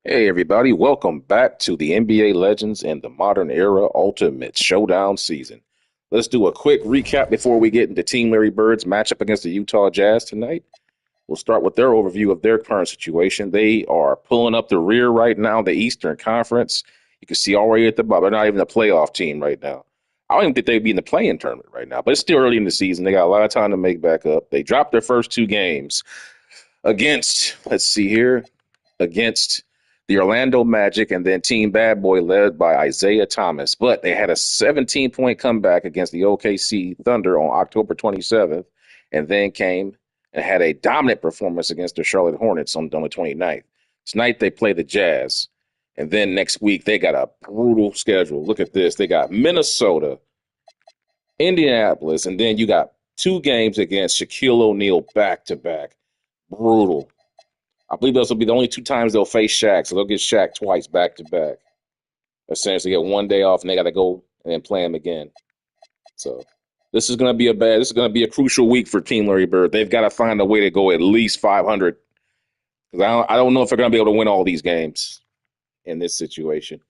Hey everybody, welcome back to the NBA Legends and the Modern Era Ultimate Showdown season. Let's do a quick recap before we get into Team Larry Bird's matchup against the Utah Jazz tonight. We'll start with their overview of their current situation. They are pulling up the rear right now, the Eastern Conference. You can see already at the bottom, they're not even a playoff team right now. I don't even think they'd be in the play-in tournament right now, but it's still early in the season. They got a lot of time to make back up. They dropped their first two games against, let's see here, against the Orlando Magic and then Team Bad Boy led by Isiah Thomas. But they had a 17-point comeback against the OKC Thunder on October 27th and then came and had a dominant performance against the Charlotte Hornets on the 29th. Tonight they play the Jazz. And then next week they got a brutal schedule. Look at this. They got Minnesota, Indianapolis, and then you got two games against Shaquille O'Neal back to back. Brutal. I believe those will be the only two times they'll face Shaq, so they'll get Shaq twice back to back. Essentially, get one day off and they got to go and then play him again. So this is going to be This is going to be a crucial week for Team Larry Bird. They've got to find a way to go at least 500 because I don't know if they're going to be able to win all these games in this situation.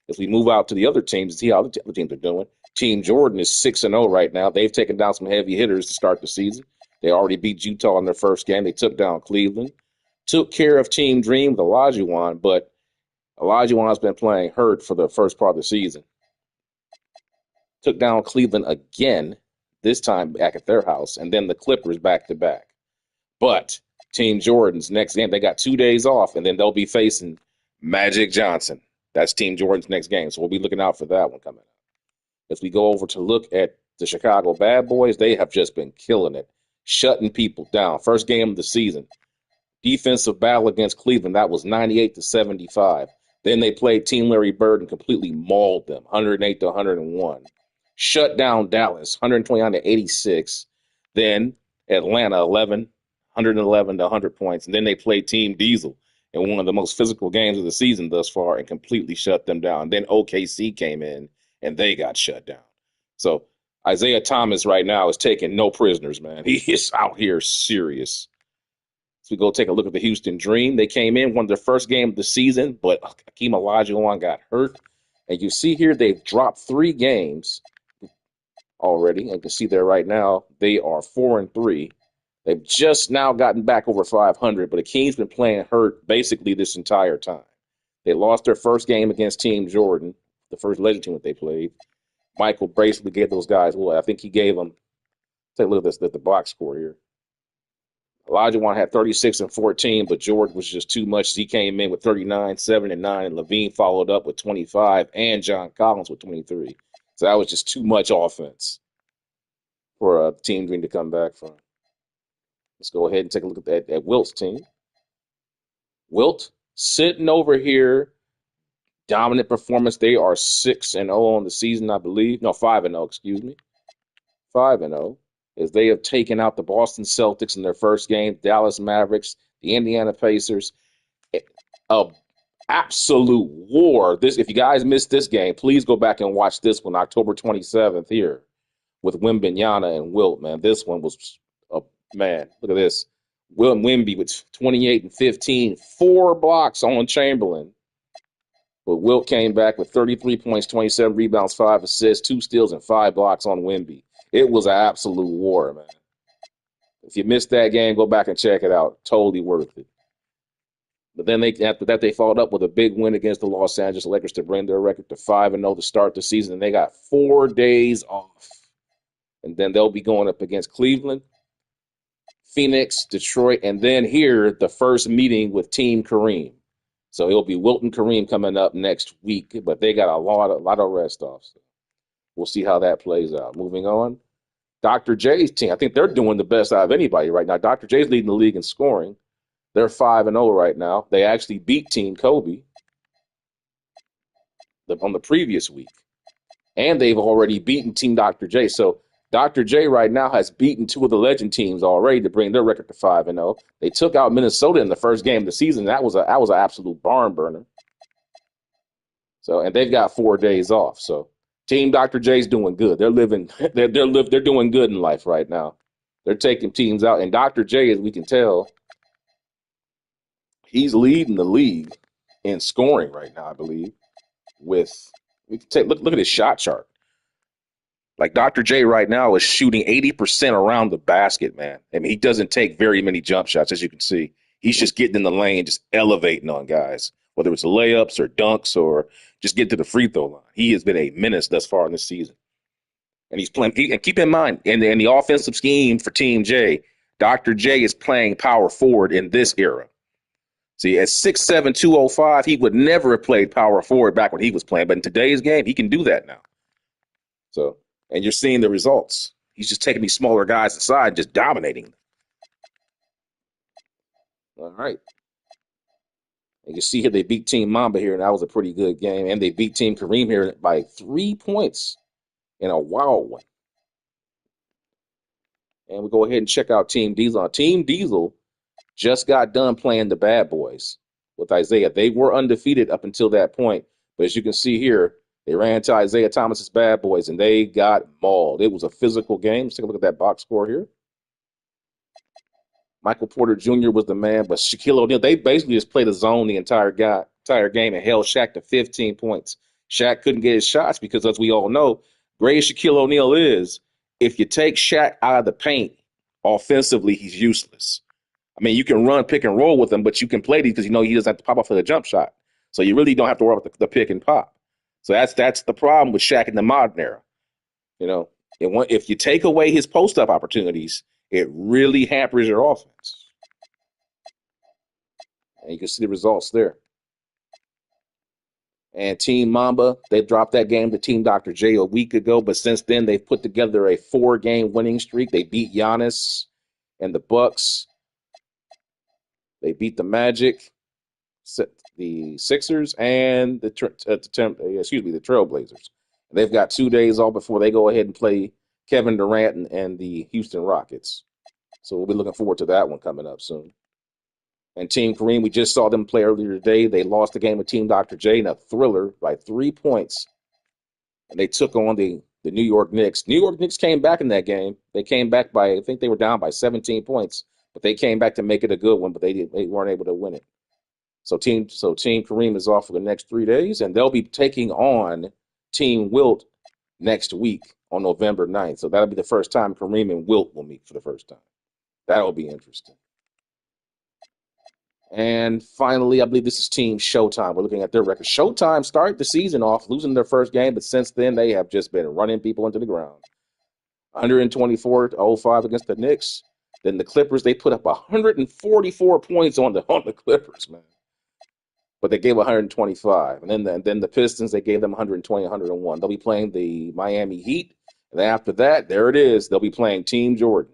If we move out to the other teams and see how the other teams are doing, Team Jordan is 6-0 right now. They've taken down some heavy hitters to start the season. They already beat Utah in their first game. They took down Cleveland. Took care of Team Dream with Olajuwon, but Olajuwon's been playing hurt for the first part of the season. Took down Cleveland again, this time back at their house, and then the Clippers back to back. But Team Jordan's next game, they got 2 days off, and then they'll be facing Magic Johnson. That's Team Jordan's next game, so we'll be looking out for that one coming up. As we go over to look at the Chicago Bad Boys, they have just been killing it, shutting people down. First game of the season. Defensive battle against Cleveland, that was 98-75. Then they played Team Larry Bird and completely mauled them, 108-101. Shut down Dallas, 129-86. Then Atlanta, 111-100 points. And then they played Team Diesel in one of the most physical games of the season thus far and completely shut them down. Then OKC came in and they got shut down. So Isiah Thomas right now is taking no prisoners, man. He is out here serious. So we go take a look at the Houston Dream. They came in, won their first game of the season, but Hakeem Olajuwon got hurt. And you see here they've dropped 3 games already. And you can see there right now they are 4-3. They've just now gotten back over 500, but Hakeem's been playing hurt basically this entire time. They lost their first game against Team Jordan, the first Legend team that they played. Michael basically gave those guys, well, I think he gave them, take a look at this, the box score here. Olajuwon had 36 and 14, but Jordan was just too much. He came in with 39, 7 and 9, and Levine followed up with 25, and John Collins with 23. So that was just too much offense for Team Green to come back from. Let's go ahead and take a look at Wilt's team. Wilt sitting over here, dominant performance. They are 6-0 on the season, I believe. No, 5-0, excuse me. 5-0. As they have taken out the Boston Celtics in their first game, Dallas Mavericks, the Indiana Pacers. A absolute war. If you guys missed this game, please go back and watch this one, October 27th here with Wembanyama and Wilt, man. This one was, man, look at this. Will Wemby with 28 and 15, 4 blocks on Chamberlain. But Wilt came back with 33 points, 27 rebounds, 5 assists, 2 steals, and 5 blocks on Wemby. It was an absolute war, man. If you missed that game, go back and check it out. Totally worth it. But then after that, they followed up with a big win against the Los Angeles Lakers to bring their record to 5-0 to start the season. And they got 4 days off. And then they'll be going up against Cleveland, Phoenix, Detroit, and then here, the first meeting with Team Kareem. So it'll be Wilt and Kareem coming up next week, but they got a lot of rest off. So we'll see how that plays out. Moving on, Dr. J's team. I think they're doing the best out of anybody right now. Dr. J's leading the league in scoring. They're 5-0 right now. They actually beat Team Kobe on the previous week. And they've already beaten Team Dr. J. So Dr. J right now has beaten 2 of the Legend teams already to bring their record to 5-0. They took out Minnesota in the first game of the season. That was an absolute barn burner. So, and they've got 4 days off. So Team Dr. J's doing good. They're doing good in life right now. They're taking teams out. And Dr. J, as we can tell, he's leading the league in scoring right now, I believe. We can look at his shot chart. Like Dr. J right now is shooting 80% around the basket, man. I mean, he doesn't take very many jump shots, as you can see. He's just getting in the lane, just elevating on guys, whether it's layups or dunks or just getting to the free throw line. He has been a menace thus far in this season. And he's playing, and keep in mind, in the offensive scheme for Team J, Dr. J is playing power forward in this era. See, at 6'7", 205, he would never have played power forward back when he was playing. But in today's game, he can do that now. So, and you're seeing the results. He's just taking these smaller guys aside and just dominating them. All right. You can see here they beat Team Mamba here, and that was a pretty good game. And they beat Team Kareem here by 3 points in a wild one. And we go ahead and check out Team Diesel. Team Diesel just got done playing the Bad Boys with Isiah. They were undefeated up until that point. But as you can see here, they ran into Isiah Thomas's Bad Boys, and they got mauled. It was a physical game. Let's take a look at that box score here. Michael Porter Jr. was the man, but Shaquille O'Neal, they basically just played a zone the entire game and held Shaq to 15 points. Shaq couldn't get his shots because, as we all know, great as Shaquille O'Neal is, if you take Shaq out of the paint, offensively, he's useless. I mean, you can run pick and roll with him, but you can play these because you know he doesn't have to pop off for the jump shot. So you really don't have to worry about the pick and pop. So that's the problem with Shaq in the modern era. You know, if you take away his post-up opportunities, it really hampers your offense. And you can see the results there. And Team Mamba, they dropped that game to Team Dr. J a week ago, but since then they've put together a 4-game winning streak. They beat Giannis and the Bucks. They beat the Magic, the Sixers, and the Trailblazers. They've got 2 days off before they go ahead and play Kevin Durant and the Houston Rockets. So we'll be looking forward to that one coming up soon. And Team Kareem, we just saw them play earlier today. They lost the game with Team Dr. J in a thriller by 3 points. And they took on the New York Knicks. New York Knicks came back in that game. They came back by, I think they were down by 17 points. But they came back to make it a good one, but they weren't able to win it. So Team Kareem is off for the next 3 days, and they'll be taking on Team Wilt next week on November 9th. So that'll be the first time Kareem and Wilt will meet for the first time. That'll be interesting. And finally, I believe this is Team Showtime. We're looking at their record. Showtime started the season off losing their first game, but since then they have just been running people into the ground. 124-05 against the Knicks. Then the Clippers, they put up 144 points on the Clippers, man. But they gave 125. And then the Pistons, they gave them 120, 101. They'll be playing the Miami Heat. And then after that, there it is. They'll be playing Team Jordan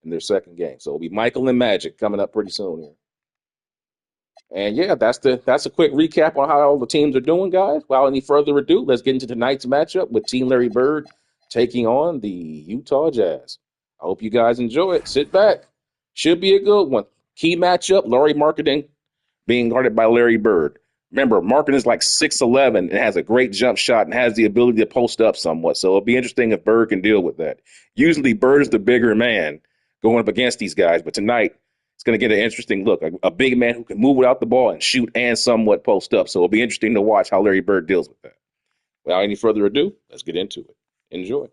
in their second game. So it'll be Michael and Magic coming up pretty soon here. And yeah, that's a quick recap on how all the teams are doing, guys. Without any further ado, let's get into tonight's matchup with Team Larry Bird taking on the Utah Jazz. I hope you guys enjoy it. Sit back. Should be a good one. Key matchup, Laurie Markketon being guarded by Larry Bird. Remember, Markketon is like 6'11" and has a great jump shot and has the ability to post up somewhat. So it'll be interesting if Bird can deal with that. Usually Bird is the bigger man going up against these guys, but tonight it's going to get an interesting look. A big man who can move without the ball and shoot and somewhat post up. So it'll be interesting to watch how Larry Bird deals with that. Without any further ado, let's get into it. Enjoy.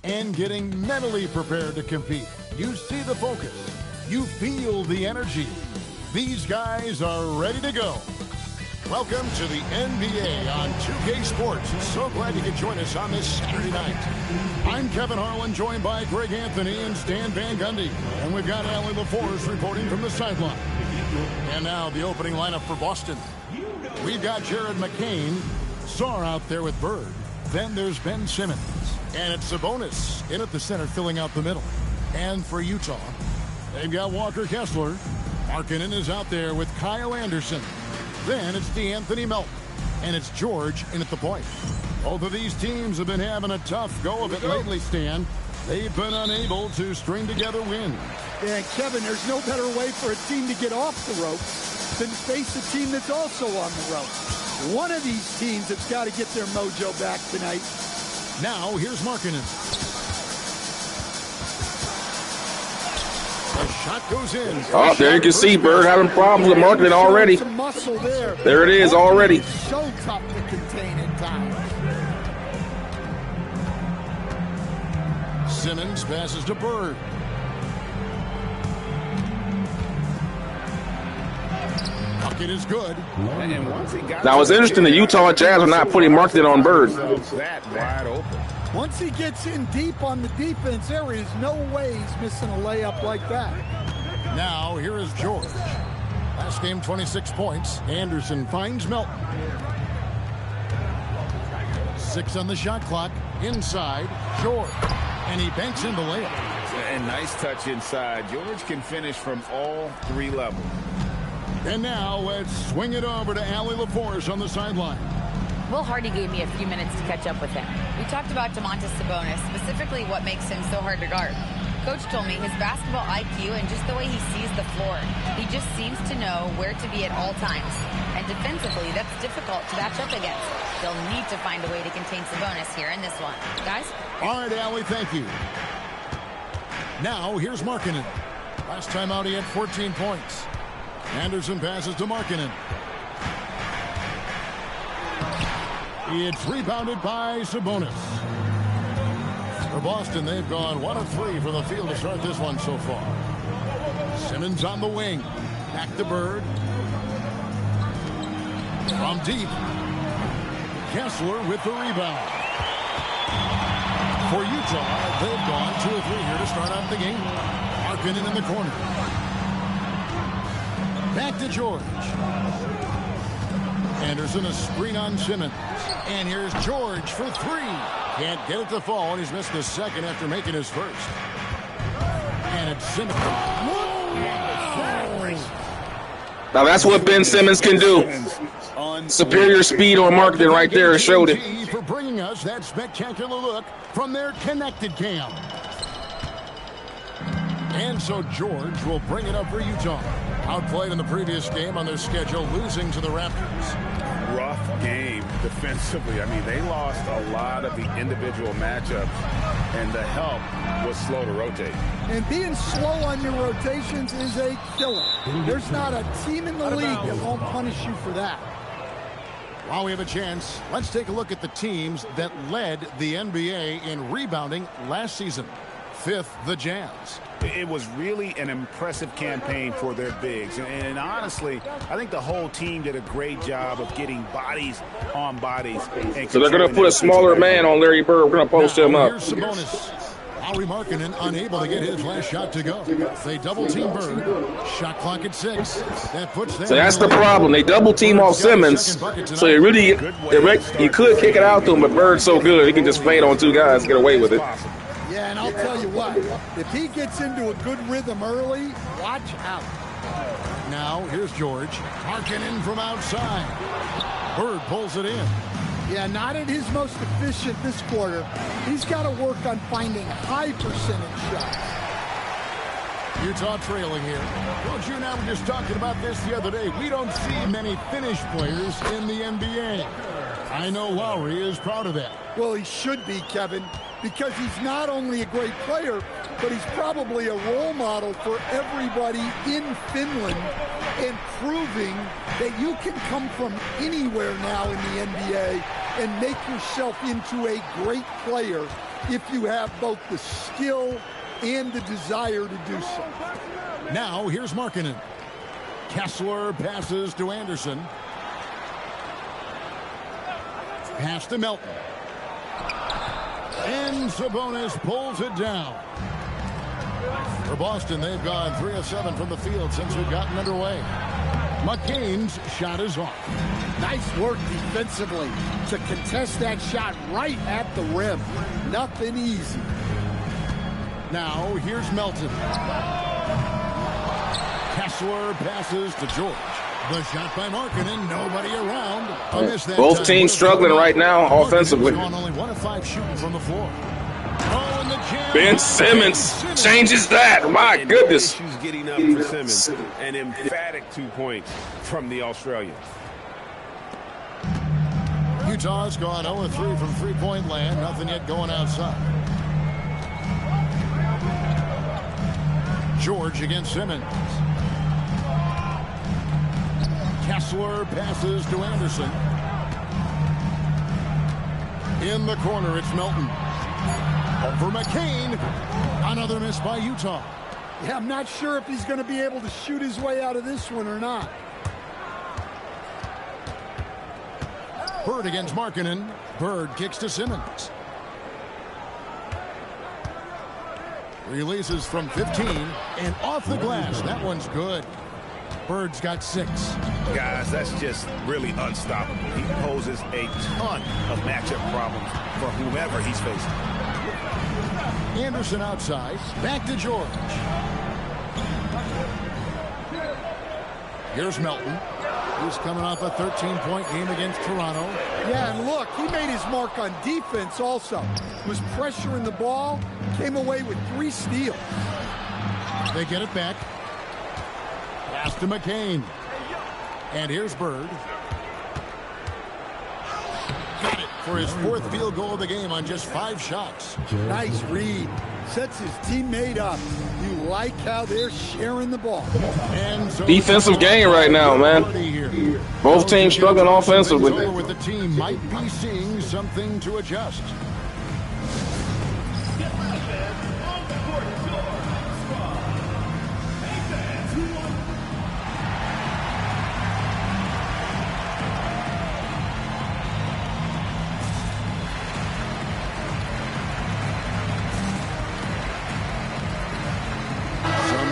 And getting mentally prepared to compete. You see the focus. You feel the energy. These guys are ready to go. Welcome to the NBA on 2K Sports. So glad you could join us on this Saturday night. I'm Kevin Harlan, joined by Greg Anthony and Stan Van Gundy. And we've got Allie LaForce reporting from the sideline. And now the opening lineup for Boston. We've got Jared McCain, Sarr out there with Bird. Then there's Ben Simmons. And it's Sabonis in at the center, filling out the middle. And for Utah, they've got Walker Kessler. Markkanen is out there with Kyle Anderson. Then it's DeAnthony Melton. And it's George in at the point. Both of these teams have been having a tough go of it lately, Stan. They've been unable to string together wins. And Kevin, there's no better way for a team to get off the rope than face a team that's also on the rope. One of these teams that's got to get their mojo back tonight. Now, here's Markkanen. Shot goes in. Oh, there you can see Bird having problems with Markketon already. There it is already. So tough to contain in time. Simmons passes to Bird. Bucket is good. Now it's interesting the Utah Jazz are not putting Markketon on Bird. That wide open. Once he gets in deep on the defense, there is no way he's missing a layup like that. Now here is George. Last game 26 points. Anderson finds Melton. 6 on the shot clock. Inside, George. And he banks in the layup. And nice touch inside. George can finish from all 3 levels. And now let's swing it over to Allie LaForce on the sideline. Will Hardy gave me a few minutes to catch up with him. We talked about Domantas Sabonis, specifically what makes him so hard to guard. Coach told me his basketball IQ and just the way he sees the floor. He just seems to know where to be at all times. And defensively, that's difficult to match up against. They'll need to find a way to contain Sabonis here in this one. Guys? All right, Allie, thank you. Now, here's Markketon. Last time out, he had 14 points. Anderson passes to Markketon. It's rebounded by Sabonis. For Boston, they've gone 1 of 3 from the field to start this one so far. Simmons on the wing. Back to Bird. From deep. Kessler with the rebound. For Utah, they've gone 2 of 3 here to start out the game. Markketon in the corner. Back to George. Anderson a screen on Simmons. And here's George for 3. Can't get it to fall, and he's missed the second after making his first. And it's Simmons. Now that's what Ben Simmons can do. Superior speed on Markketon right there showed it. For bringing us that spectacular look from their connected cam. And so George will bring it up for Utah. Outplayed in the previous game on their schedule, losing to the Raptors. Rough game defensively. I mean, they lost a lot of the individual matchups, and the help was slow to rotate. And being slow on your rotations is a killer. There's not a team in the league that won't punish you for that. While we have a chance, let's take a look at the teams that led the NBA in rebounding last season. 5th, the Jazz. It was really an impressive campaign for their bigs. And honestly, I think the whole team did a great job of getting bodies on bodies. So they're going to put a smaller man on Larry Bird. We're going to post him up. Here's Sabonis. Laurie Markketon unable to get his last shot to go. They double-team Bird. Shot clock at 6. That puts them. So that's the problem. They double-team off Simmons. So you could kick it out to him, but Bird's so good, he can just fade on 2 guys and get away with it. Yeah, and I'll tell you what, if he gets into a good rhythm early, watch out. Now, here's George. Markketon from outside. Bird pulls it in. Yeah, not at his most efficient this quarter. He's got to work on finding high percentage shots. Utah trailing here. Coach, you and I were just talking about this the other day. We don't see many finished players in the NBA. I know Laurie is proud of that. Well, he should be, Kevin, because he's not only a great player, but he's probably a role model for everybody in Finland and proving that you can come from anywhere now in the NBA and make yourself into a great player if you have both the skill and the desire to do so. Now, here's Markketon. Kessler passes to Anderson. Pass to Melton. And Sabonis pulls it down. For Boston, they've gone 3 of 7 from the field since we've gotten underway. McCain's shot is off. Nice work defensively to contest that shot right at the rim. Nothing easy. Now, here's Melton. Kessler passes to George. The shot by Markketon, nobody around. Both teams struggling right now offensively. Only 1 of 5 shooting from the floor. Ben Simmons changes that. My goodness. Issues getting up for Simmons. An emphatic 2 points from the Australian. Utah's gone 0-3 from three-point land. Nothing yet going outside. George against Simmons. Kessler passes to Anderson. In the corner, it's Melton. Over McCain. Another miss by Utah. Yeah, I'm not sure if he's going to be able to shoot his way out of this one or not. Bird against Markketon. Bird kicks to Simmons. Releases from 15 and off the glass. That one's good. Bird's got 6. Guys, that's just really unstoppable. He poses a ton of matchup problems for whomever he's facing. Anderson outside. Back to George. Here's Melton. He's coming off a 13-point game against Toronto. Yeah, and look, he made his mark on defense also. Was pressuring the ball, came away with 3 steals. They get it back. Pass to McCain. And here's Bird. Got it for his 4th field goal of the game on just 5 shots. Nice read. Sets his teammate up. You like how they're sharing the ball. And so Defensive game right now, man. Both teams struggling offensively. With the team might be seeing something to adjust.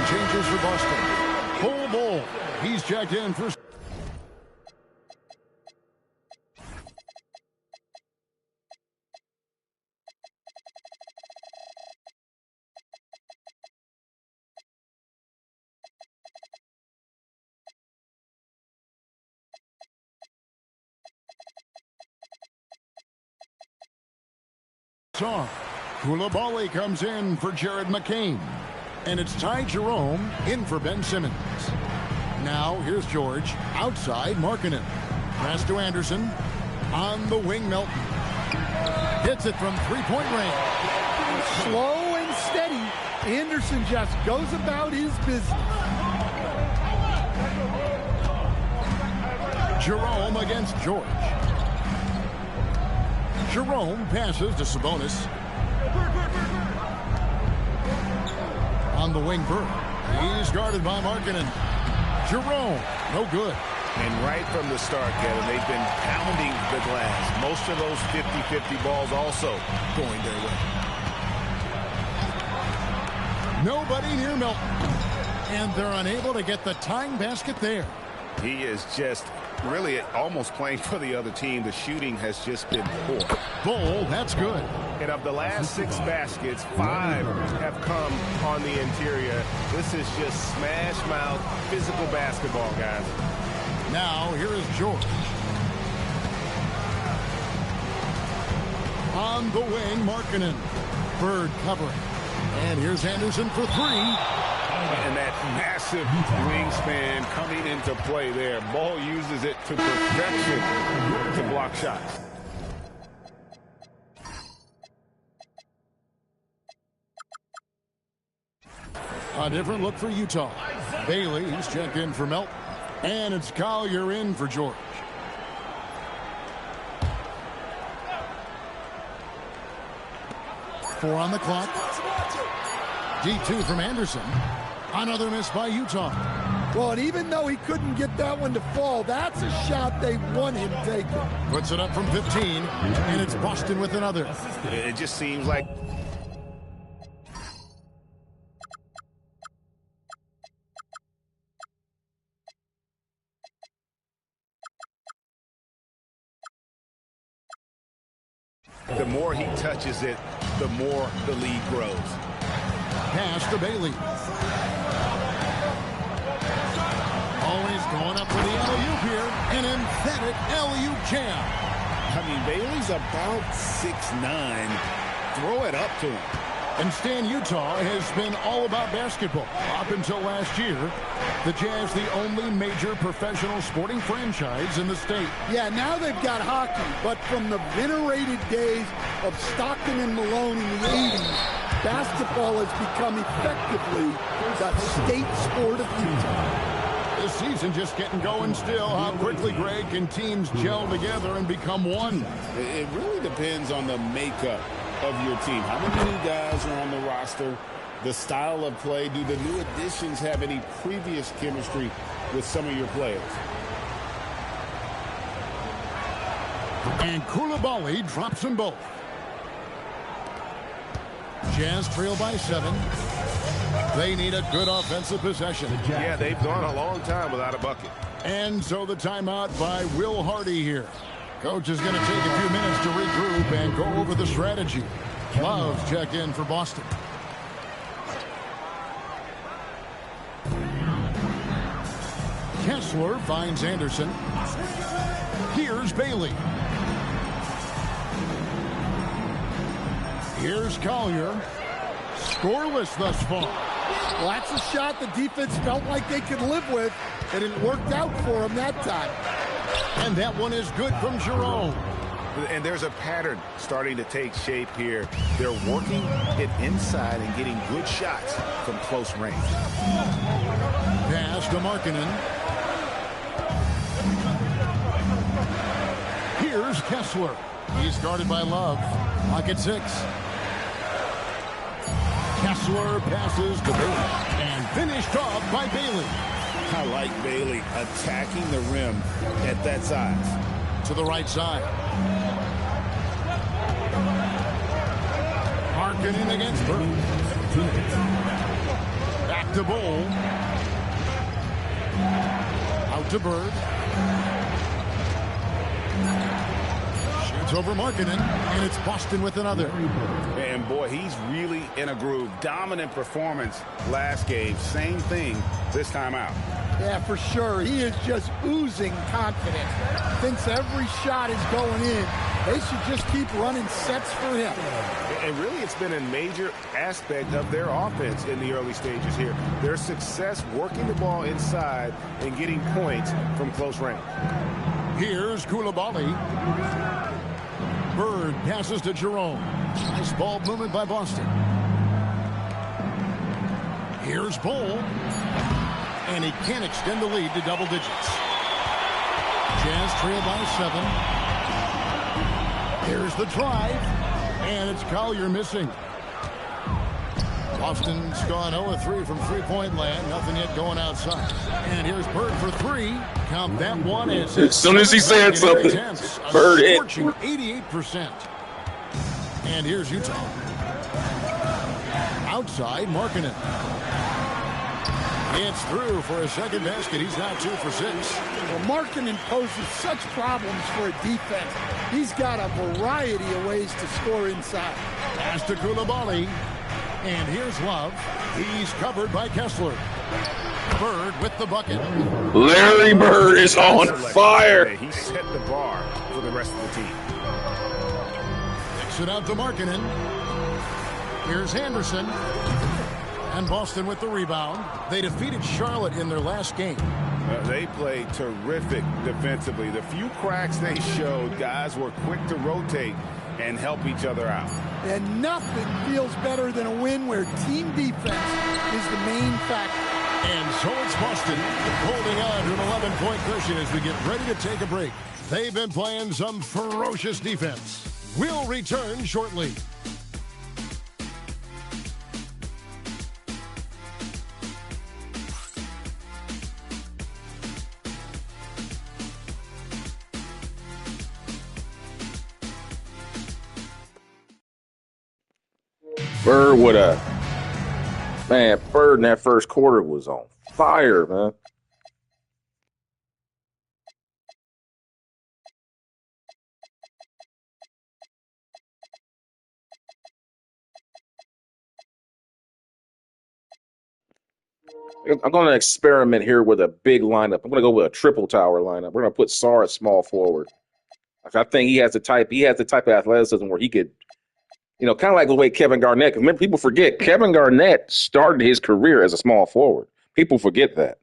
Changes for Boston. Full ball. He's checked in for... Koulibaly comes in for Jared McCain. And it's Ty Jerome in for Ben Simmons. Now here's George outside Markketon. Pass to Anderson. On the wing, Melton. Hits it from 3-point range. Slow and steady. Anderson just goes about his business. Jerome against George. Jerome passes to Sabonis. On the wing, Bird. He's guarded by Markketon. Jerome, no good. And right from the start, Kevin, they've been pounding the glass. Most of those 50-50 balls also going their way. Nobody near Melton. And they're unable to get the tying basket there. He is just really almost playing for the other team. The shooting has just been poor. Bull, that's good. And of the last 6 baskets, 5 have come on the interior. This is just smash mouth physical basketball, guys. Now here is George. On the wing, Markketon. Bird covering. And here's Anderson for 3. And that massive wingspan coming into play there. Ball uses it to perfection to block shots. A different look for Utah. Bailey, he's checked in for Melton. And it's Collier in for George. Four on the clock. D2 from Anderson. Another miss by Utah. Well, and even though he couldn't get that one to fall, that's a shot they want him taking. Puts it up from 15, and it's Boston with another. It just seems like the more he touches it, the more the lead grows. Pass to Bailey. Always going up for the alley-oop here. An emphatic alley-oop jam. I mean, Bailey's about 6'9". Throw it up to him. And Stan, Utah has been all about basketball up until last year. The Jazz, the only major professional sporting franchise in the state. Yeah, now they've got hockey, but from the venerated days of Stockton and Malone in the 80s, basketball has become effectively the state sport of Utah. This season just getting going still. How quickly, Greg, can teams gel together and become one? It really depends on the makeup of your team. How many new guys are on the roster? The style of play. Do the new additions have any previous chemistry with some of your players? And Coulibaly drops them both. Jazz trail by 7. They need a good offensive possession. Yeah, they've gone a long time without a bucket. And so the timeout by Will Hardy here. Coach is going to take a few minutes to regroup and go over the strategy. Love check in for Boston. Kessler finds Anderson. Here's Bailey. Here's Collier. Scoreless thus far. Well, that's a shot the defense felt like they could live with, and it worked out for them that time. And that one is good from Jerome. And there's a pattern starting to take shape here. They're working it inside and getting good shots from close range. Pass to Markketon. Here's Kessler. He's guarded by Love. Lock at 6. Kessler passes to Bailey and finished off by Bailey. I like Bailey attacking the rim at that size. To the right side. Markketon against Bird. Back to Bull. Out to Bird. Shoots over Markketon, and it's Boston with another. And boy, he's really in a groove. Dominant performance last game. Same thing this time out. Yeah, for sure. He is just oozing confidence. Thinks every shot is going in. They should just keep running sets for him. And really, it's been a major aspect of their offense in the early stages here. Their success working the ball inside and getting points from close range. Here's Coulibaly. Bird passes to Jerome. Nice ball movement by Boston. Here's Bull. And he can't extend the lead to double digits. Jazz trail by 7. Here's the drive. And it's Collier missing. Boston's gone 0-3 from three-point land. Nothing yet going outside. And here's Bird for 3. Count that one as soon as he said something, Bird hit. 88%. And here's Utah. Outside, Markketon. It's through for a second basket. He's now 2 for 6. Well, Markketon poses such problems for a defense. He's got a variety of ways to score inside. Pass to Coulibaly. And here's Love. He's covered by Kessler. Bird with the bucket. Larry Bird is on fire. He set the bar for the rest of the team. Kicks it out to Markketon. Here's Anderson. And Boston with the rebound. They defeated Charlotte in their last game. They played terrific defensively. The few cracks they showed, guys were quick to rotate and help each other out. And nothing feels better than a win where team defense is the main factor. And so it's Boston holding on to an 11-point cushion as we get ready to take a break. They've been playing some ferocious defense. We'll return shortly. Bird with a man. Bird in that first quarter was on fire, man. I'm going to experiment here with a big lineup. I'm going to go with a triple tower lineup. We're going to put Sarr at small forward. I think he has the type. He has the type of athleticism where he could. Kind of like the way Kevin Garnett. Remember, people forget Kevin Garnett started his career as a small forward. People forget that,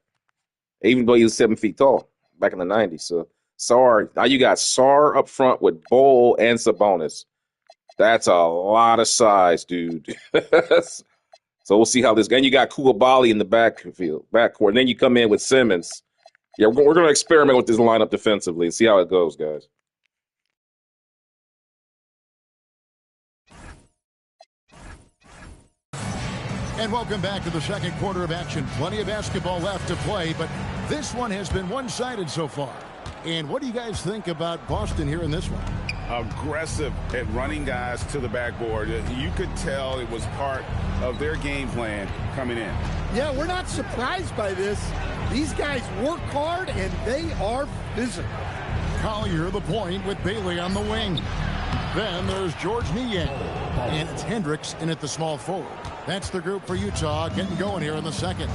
even though he was 7 feet tall back in the '90s. So Sarr, now you got Sarr up front with Bol and Sabonis. That's a lot of size, dude. So we'll see how this. And you got Koulibaly in the backcourt. And then you come in with Simmons. Yeah, we're going to experiment with this lineup defensively and see how it goes, guys. And welcome back to the second quarter of action. Plenty of basketball left to play, but this one has been one-sided so far. And what do you guys think about Boston here in this one? Aggressive at running guys to the backboard. You could tell it was part of their game plan coming in. Yeah, we're not surprised by this. These guys work hard, and they are physical. Collier the point with Bailey on the wing. Then there's George Niang. And it's Hendricks in at the small forward. That's the group for Utah getting going here in the second.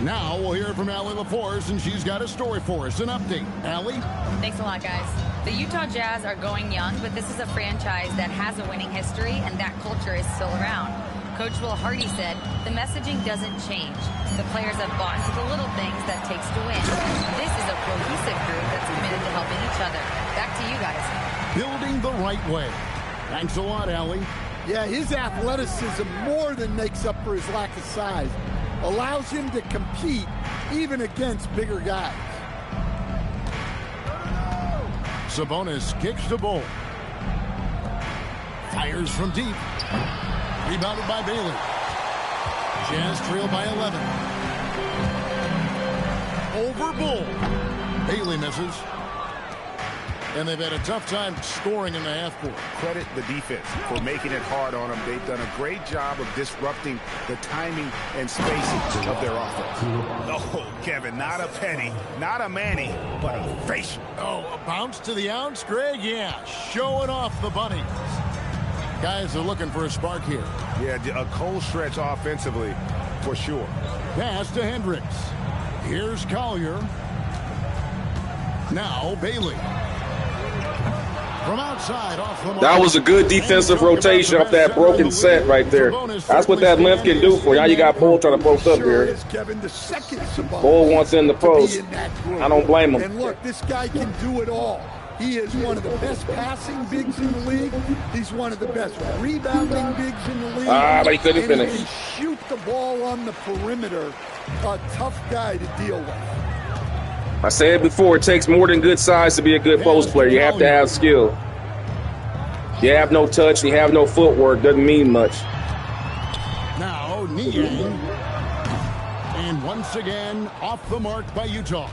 Now we'll hear from Allie LaForce, and she's got a story for us. An update. Allie? Thanks a lot, guys. The Utah Jazz are going young, but this is a franchise that has a winning history, and that culture is still around. Coach Will Hardy said, the messaging doesn't change. The players have bought into the little things that takes to win. This is a cohesive group that's committed to helping each other. Back to you guys. Building the right way. Thanks a lot, Allie. Yeah, his athleticism more than makes up for his lack of size. Allows him to compete even against bigger guys. Sabonis kicks the ball. Fires from deep. Rebounded by Bailey. Jazz trail by 11. Over Bull. Bailey misses. And they've had a tough time scoring in the half court. Credit the defense for making it hard on them. They've done a great job of disrupting the timing and spacing of their offense. Oh, Kevin, not a penny, not a Manny, but a facial. Oh, a bounce to the ounce, Greg? Yeah, showing off the bunnies. Guys are looking for a spark here. Yeah, a cold stretch offensively, for sure. Pass to Hendricks. Here's Collier. Now Bailey. From outside, off the mark. That was a good defensive rotation off that broken set right there. That's what that length can do for you. Now you got Bull trying to post up here. Bull wants in the post. I don't blame him. And look, this guy can do it all. He is one of the best passing bigs in the league. He's one of the best rebounding bigs in the league. But he couldn't finish. He can shoot the ball on the perimeter. A tough guy to deal with. I said before, it takes more than good size to be a good post player. You have to have skill. You have no touch, you have no footwork, doesn't mean much. Now, Niang. And once again, off the mark by Utah.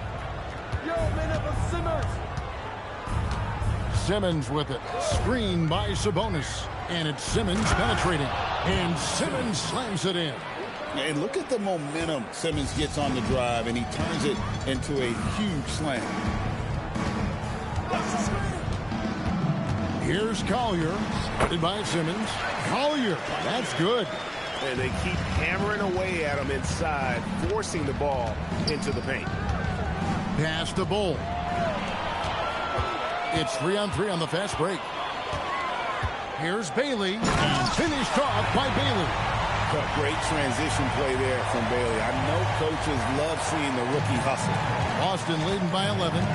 Simmons with it. Screen by Sabonis. And it's Simmons penetrating. And Simmons slams it in. And look at the momentum Simmons gets on the drive, and he turns it into a huge slam. Here's Collier, started by Simmons. Collier, that's good. And they keep hammering away at him inside, forcing the ball into the paint. Pass to Bull. It's 3-on-3 on the fast break. Here's Bailey, and finished off by Bailey. A great transition play there from Bailey. I know coaches love seeing the rookie hustle. Boston leading by 11.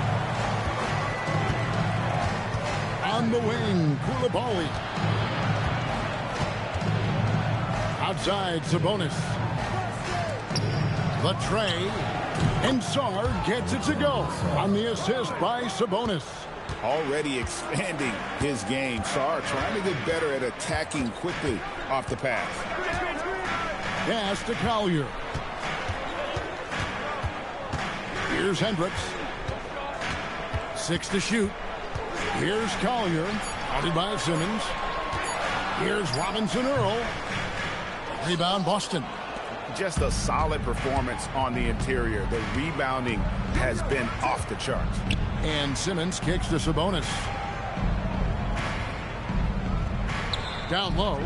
On the wing, Koulibaly. Outside, Sabonis. The tray. And Sarr gets it to go on the assist by Sabonis. Already expanding his game. Sarr trying to get better at attacking quickly off the pass. Pass to Collier. Here's Hendricks. 6 to shoot. Here's Collier. Outed by Simmons. Here's Robinson Earl. Rebound Boston. Just a solid performance on the interior. The rebounding has been off the charts. And Simmons kicks to Sabonis. Down low.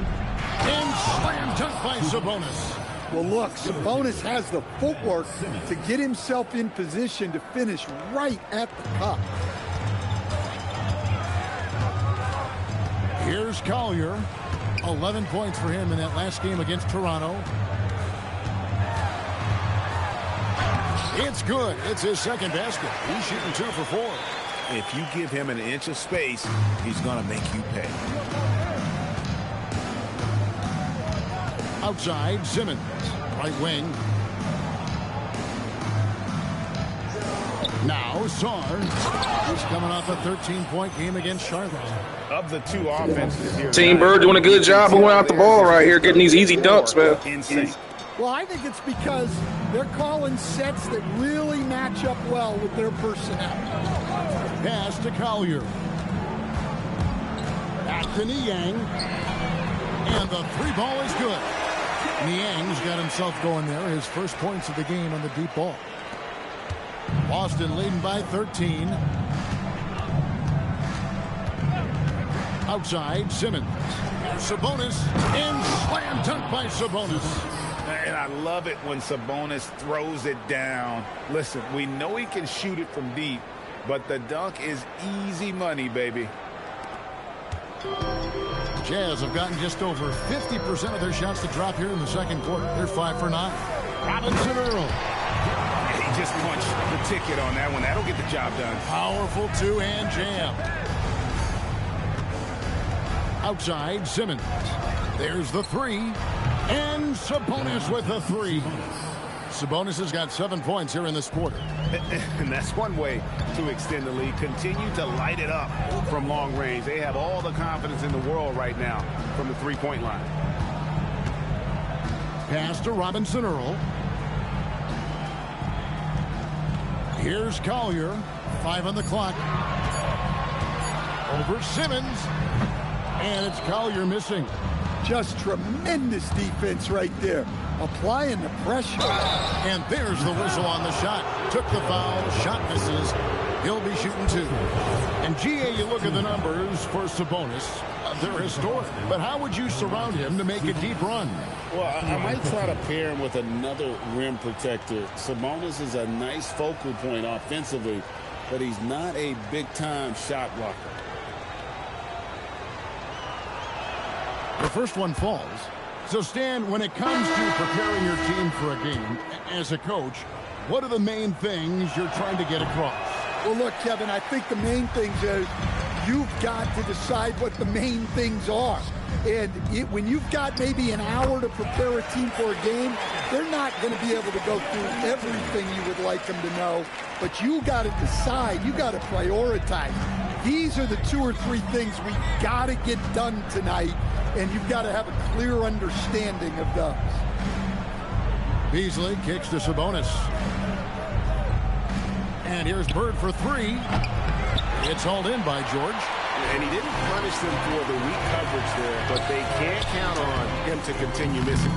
And slam dunk by Sabonis. Well, look, Sabonis has the footwork to get himself in position to finish right at the cup. Here's Collier. 11 points for him in that last game against Toronto. It's good. It's his second basket. He's shooting 2 for 4. If you give him an inch of space, he's going to make you pay. Outside, Simmons. Right wing. Now, Sar. He's coming off a 13-point game against Charlotte. Of the two offenses here, Team Bird doing a good job moving out the ball right here, getting these easy dunks, man. Insane. Well, I think it's because they're calling sets that really match up well with their personnel. Pass to Collier. Back to Niang. And the three ball is good. Niang's got himself going there. His first points of the game on the deep ball. Boston leading by 13. Outside, Simmons. Sabonis, and slam dunk by Sabonis. And I love it when Sabonis throws it down. Listen, we know he can shoot it from deep, but the dunk is easy money, baby. Jazz have gotten just over 50% of their shots to drop here in the second quarter. They're 5 for 9. Robinson Earl. He just punched the ticket on that one. That'll get the job done. Powerful two-hand jam. Outside, Simmons. There's the three. And Sabonis with the three. Sabonis has got 7 points here in this quarter. And that's one way to extend the lead. Continue to light it up from long range. They have all the confidence in the world right now from the three-point line. Pass to Robinson Earl. Here's Collier. 5 on the clock. Over Simmons. And it's Collier missing. Just tremendous defense right there. Applying the pressure. And there's the whistle on the shot. Took the foul. Shot misses. He'll be shooting 2. And GA, you look at the numbers for Sabonis. They're historic. But how would you surround him to make a deep run? Well, I might try to pair him with another rim protector. Sabonis is a nice focal point offensively, but he's not a big-time shot blocker. The first one falls. So, Stan, when it comes to preparing your team for a game, as a coach, what are the main things you're trying to get across? Well, look, Kevin, I think the main things is you've got to decide what the main things are. And when you've got maybe an hour to prepare a team for a game, they're not going to be able to go through everything you would like them to know. But you got to decide. You got to prioritize. These are the 2 or 3 things we got to get done tonight. And you've got to have a clear understanding of those. Beasley kicks to Sabonis. And here's Bird for 3. It's hauled in by George. And he didn't punish them for the weak coverage there, but they can't count on him to continue missing.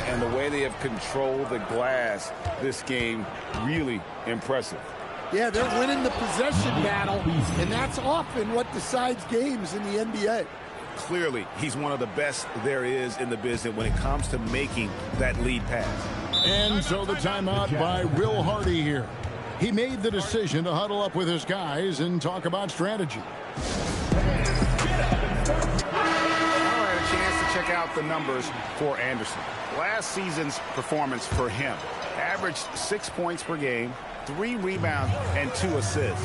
And the way they have controlled the glass this game, really impressive. Yeah, they're winning the possession battle, and that's often what decides games in the NBA. Clearly, he's one of the best there is in the business when it comes to making that lead pass. And so the timeout by Will Hardy here. He made the decision to huddle up with his guys and talk about strategy. All right, a chance to check out the numbers for Anderson. Last season's performance for him averaged 6 points per game, 3 rebounds, and 2 assists.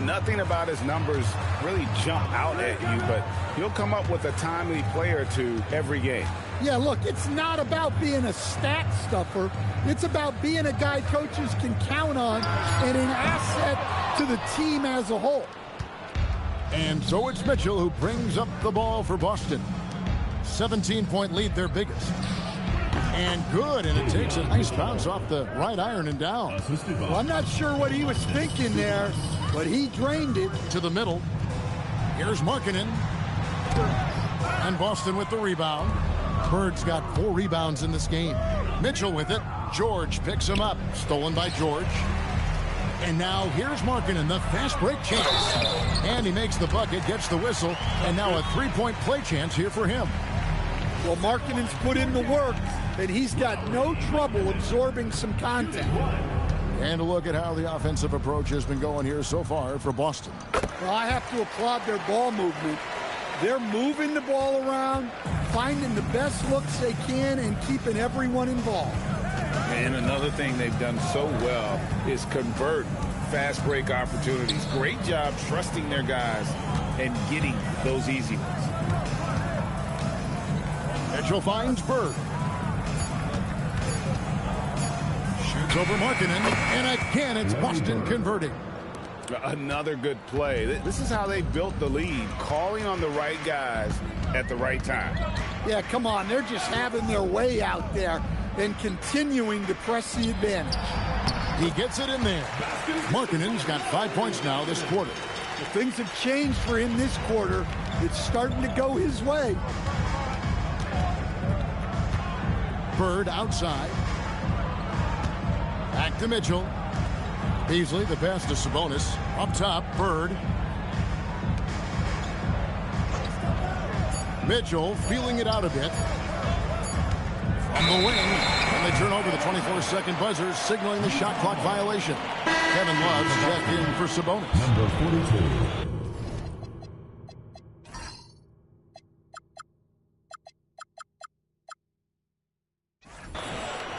Nothing about his numbers really jump out at you, but he'll come up with a timely play or 2 every game. Yeah, look, it's not about being a stat stuffer. It's about being a guy coaches can count on and an asset to the team as a whole. And so it's Mitchell who brings up the ball for Boston. 17-point lead, their biggest. And good, and it takes a nice bounce off the right iron and down. Well, I'm not sure what he was thinking there, but he drained it. To the middle. Here's Markketon. And Boston with the rebound. Bird's got 4 rebounds in this game. Mitchell with it. George picks him up. Stolen by George. And now here's Markketon, the fast break chance. And he makes the bucket, gets the whistle, and now a 3-point play chance here for him. Well, Markkinen's put in the work, and he's got no trouble absorbing some contact. And a look at how the offensive approach has been going here so far for Boston. Well, I have to applaud their ball movement. They're moving the ball around, finding the best looks they can, and keeping everyone involved. And another thing they've done so well is convert fast break opportunities. Great job trusting their guys and getting those easy ones. Mitchell finds Bird. Simmons over Markketon, and again it's Boston converting. Another good play. This is how they built the lead, calling on the right guys at the right time. Yeah, come on. They're just having their way out there and continuing to press the advantage. He gets it in there. Markkenen's got 5 points now this quarter. Well, things have changed for him this quarter. It's starting to go his way. Bird outside. Back to Mitchell. Beasley, the pass to Sabonis. Up top, Bird. Mitchell feeling it out a bit. From the wing. And they turn over the 24-second buzzer, signaling the shot clock violation. Kevin Love's checked in for Sabonis. Number 42.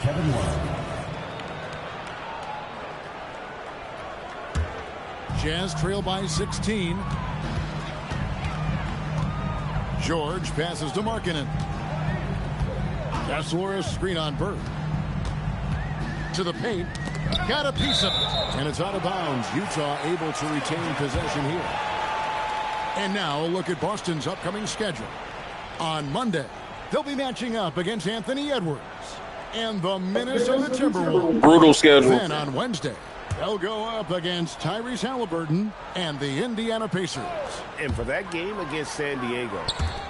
Kevin Love. Jazz trail by 16. George passes to Markketon. Kessler, a screen on Bird. To the paint. Got a piece of it. And it's out of bounds. Utah able to retain possession here. And now look at Boston's upcoming schedule. On Monday, they'll be matching up against Anthony Edwards and the Minnesota Timberwolves. Brutal schedule. Then on Wednesday, they'll go up against Tyrese Halliburton and the Indiana Pacers. And for that game against San Diego,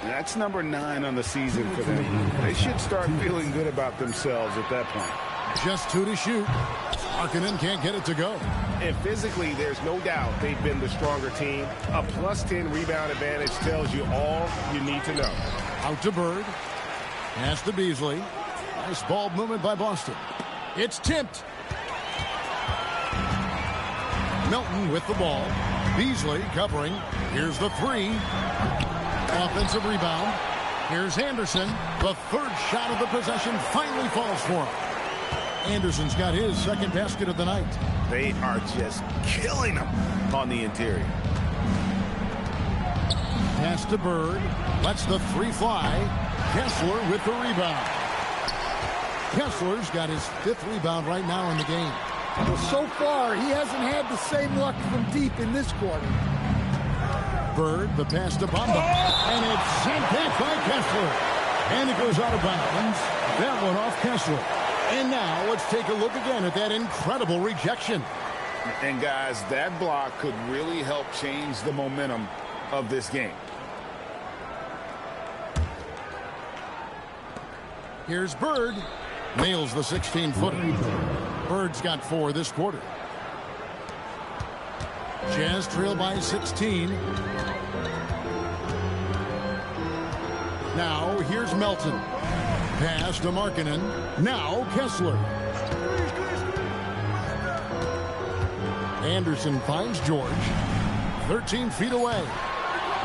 that's number 9 on the season for them. They should start feeling good about themselves at that point. Just 2 to shoot. Markketon can't get it to go. And physically, there's no doubt they've been the stronger team. A +10 rebound advantage tells you all you need to know. Out to Bird. Pass to Beasley. Nice ball movement by Boston. It's tipped. Melton with the ball. Beasley covering. Here's the 3. Offensive rebound. Here's Anderson. The third shot of the possession finally falls for him. Anderson's got his second basket of the night. They are just killing them on the interior. Pass to Bird. Lets the 3 fly. Kessler with the rebound. Kessler's got his 5th rebound right now in the game. Well, so far, he hasn't had the same luck from deep in this quarter. Bird, the pass to Bamba. And it's sent back by Kessler. And it goes out of bounds. That one off Kessler. And now let's take a look again at that incredible rejection. And guys, that block could really help change the momentum of this game. Here's Bird. Nails the 16-footer. Bird's got 4 this quarter. Jazz trail by 16. Now here's Melton. Pass to Markketon. Now Kessler. Anderson finds George. 13 feet away.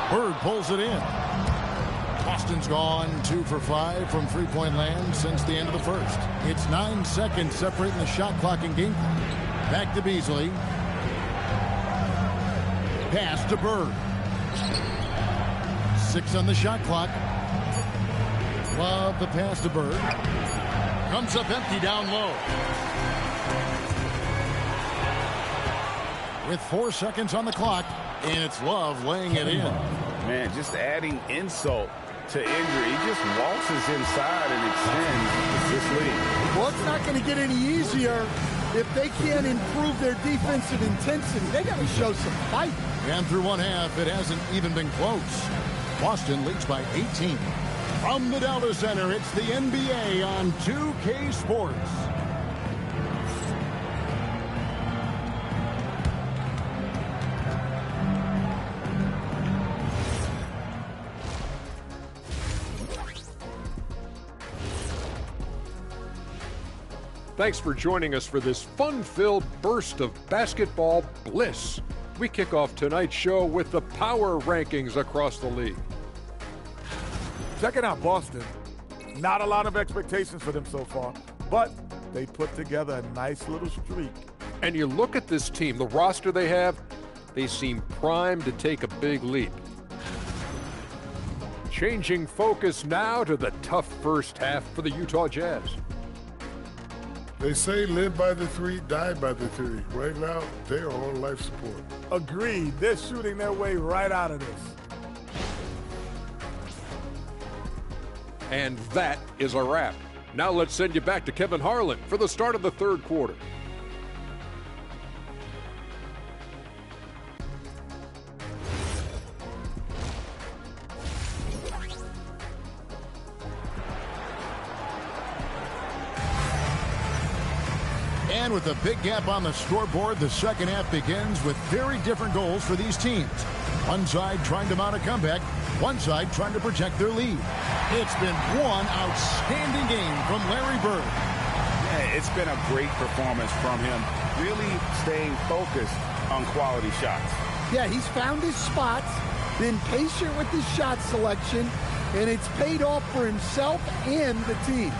Bird pulls it in. Boston's gone 2 for 5 from three-point land since the end of the first. It's 9 seconds separating the shot clock and game clock. Back to Beasley. Pass to Bird. 6 on the shot clock. Love the pass to Bird. Comes up empty down low. With 4 seconds on the clock, and it's Love laying it in. Man, just adding insult to injury. He just waltzes inside and extends this lead. Well, it's not going to get any easier if they can't improve their defensive intensity. They got to show some fight. And through one half, it hasn't even been close. Boston leads by 18. From the Delta Center, it's the NBA on 2K Sports. Thanks for joining us for this fun-filled burst of basketball bliss. We kick off tonight's show with the power rankings across the league. Checking out Boston. Not a lot of expectations for them so far, but they put together a nice little streak. And you look at this team, the roster they have, they seem primed to take a big leap. Changing focus now to the tough first half for the Utah Jazz. They say live by the three, die by the three. Right now, they are on life support. Agreed. They're shooting their way right out of this. And that is a wrap. Now let's send you back to Kevin Harlan for the start of the third quarter. And with a big gap on the scoreboard, the second half begins with very different goals for these teams. One side trying to mount a comeback, one side trying to protect their lead. It's been one outstanding game from Larry Bird. Yeah, it's been a great performance from him, really staying focused on quality shots. Yeah, he's found his spots, been patient with his shot selection, and it's paid off for himself and the team.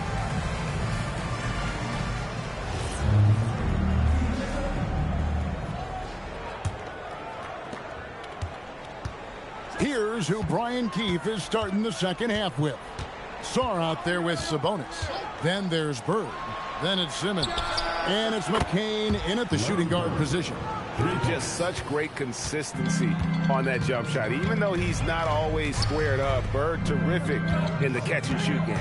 Here's who Brian Keefe is starting the second half with. Sarr out there with Sabonis. Then there's Bird. Then it's Simmons. And it's McCain in at the shooting guard position. Just such great consistency on that jump shot. Even though he's not always squared up, Bird terrific in the catch and shoot game.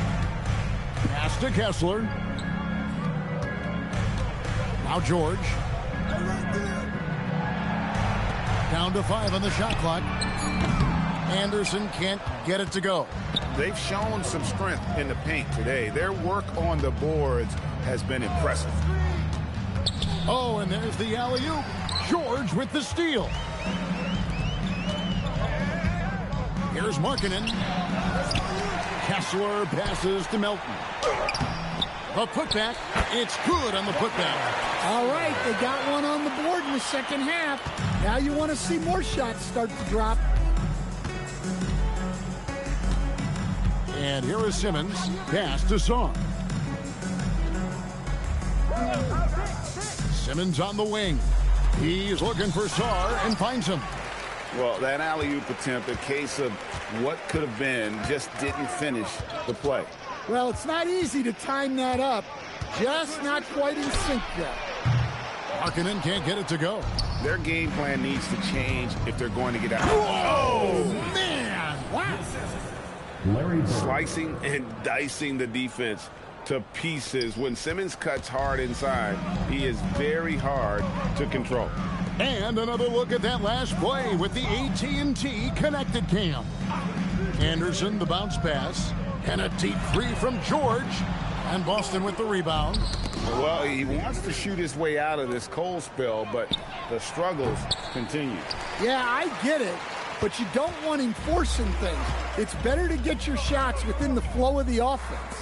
Pass to Kessler. Now George. Down to 5 on the shot clock. Anderson can't get it to go. They've shown some strength in the paint today. Their work on the boards has been impressive. Oh, and there's the alley-oop. George with the steal. Here's Markketon. Kessler passes to Melton. A putback. It's good on the putback. All right, they got one on the board in the second half. Now you want to see more shots start to drop. And here is Simmons. Pass to Sarr. Simmons on the wing. He's looking for Sarr and finds him. Well, that alley-oop attempt, a case of what could have been, just didn't finish the play. Well, it's not easy to time that up. Just not quite in sync yet. Markketon can't get it to go. Their game plan needs to change if they're going to get out. Oh, man. Wow. Larry Bird. Slicing and dicing the defense to pieces. When Simmons cuts hard inside, he is very hard to control. And another look at that last play with the AT&T connected cam. Anderson, the bounce pass, and a deep three from George. And Boston with the rebound. Well, he wants to shoot his way out of this cold spell, but the struggles continue. Yeah, I get it, but you don't want him forcing things. It's better to get your shots within the flow of the offense.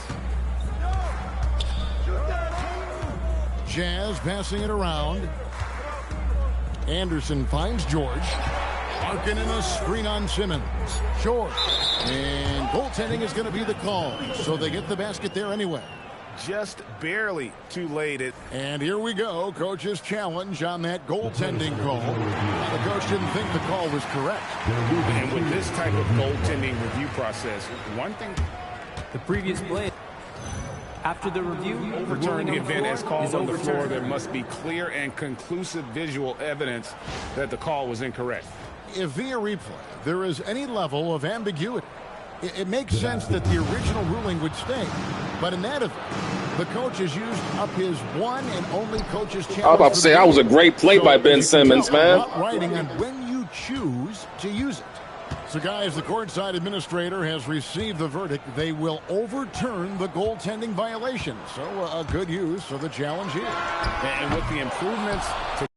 Jazz passing it around. Anderson finds George. Markketon in a screen on Simmons. George. And goaltending is going to be the call. So they get the basket there anyway. Just barely too late. And here we go. Coach's challenge on that goaltending call. The coach didn't think the call was correct. And with this type of goaltending review process, one thing. The previous play. After the review, overturn the event as called on the floor. There must be clear and conclusive visual evidence that the call was incorrect. If via replay there is any level of ambiguity, it makes sense that the original ruling would stay. But in that event, the coach has used up his one and only coach's challenge. I was about to say, that was a great play by Ben Simmons, man. Not writing on when you choose to use it. So, guys, the courtside administrator has received the verdict. They will overturn the goaltending violation. So, a good use of the challenge here. And with the improvements to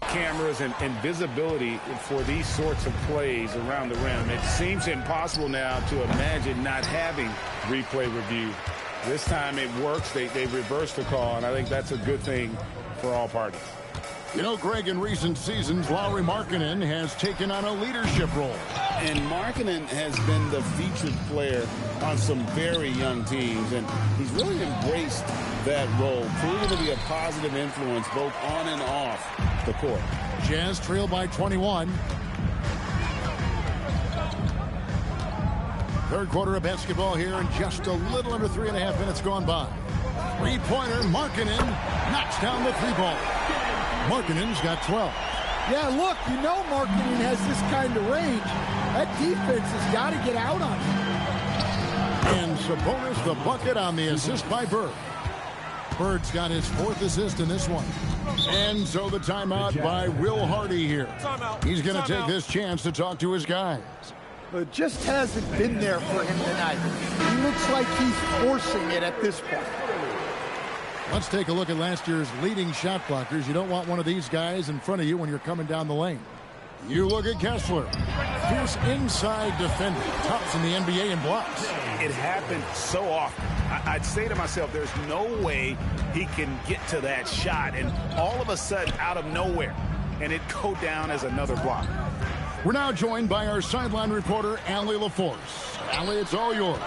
cameras and visibility for these sorts of plays around the rim, it seems impossible now to imagine not having replay review. This time it works. They reversed the call, and I think that's a good thing for all parties. You know, Greg, in recent seasons, Laurie Markketon has taken on a leadership role. And Markketon has been the featured player on some very young teams, and he's really embraced that role, proving to be a positive influence both on and off the court. Jazz trail by 21. Third quarter of basketball here, and just a little under 3.5 minutes gone by. Three-pointer, Markketon knocks down the three ball. Markkenen's got 12. Yeah, look, you know Markketon has this kind of range. That defense has got to get out on him. And Sabonis the bucket on the assist by Bird. Bird's got his 4th assist in this one. And so the timeout by Will Hardy here. He's going to take this chance to talk to his guys. But just hasn't been there for him tonight. He looks like he's forcing it at this point. Let's take a look at last year's leading shot blockers. You don't want one of these guys in front of you when you're coming down the lane. You look at Kessler. Fierce inside defender. Tops in the NBA in blocks. It happened so often. I'd say to myself, there's no way he can get to that shot. And all of a sudden, out of nowhere, and it go down as another block. We're now joined by our sideline reporter, Allie LaForce. Allie, it's all yours.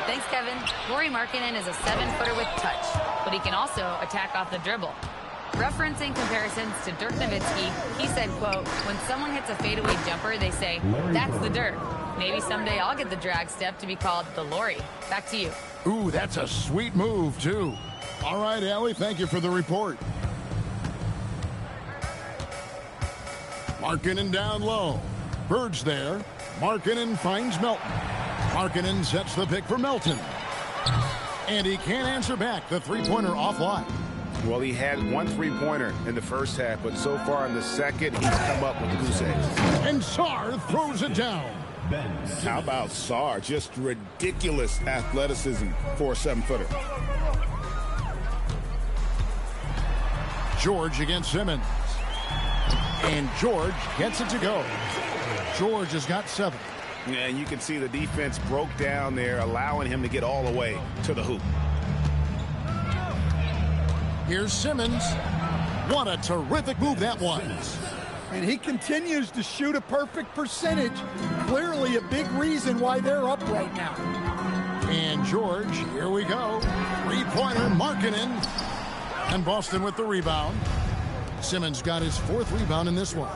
Thanks, Kevin. Laurie Markketon is a 7-footer with touch, but he can also attack off the dribble. Referencing comparisons to Dirk Nowitzki, he said, quote, when someone hits a fadeaway jumper, they say, that's the Dirk. Maybe someday I'll get the drag step to be called the Laurie. Back to you. Ooh, that's a sweet move, too. All right, Allie, thank you for the report. Markketon down low. Bird's there. Markketon finds Melton. Markketon sets the pick for Melton. And he can't answer back. The three-pointer offline. Well, he had one three-pointer in the first half, but so far in the second, he's come up with goose eggs. And Sarr throws it down. How about Sarr? Just ridiculous athleticism for a 7-footer. George against Simmons. And George gets it to go. George has got 7. And you can see the defense broke down there, allowing him to get all the way to the hoop. Here's Simmons. What a terrific move that was. And he continues to shoot a perfect percentage. Clearly a big reason why they're up right now. And George, here we go. Three-pointer, Markketon. And Boston with the rebound. Simmons got his 4th rebound in this one.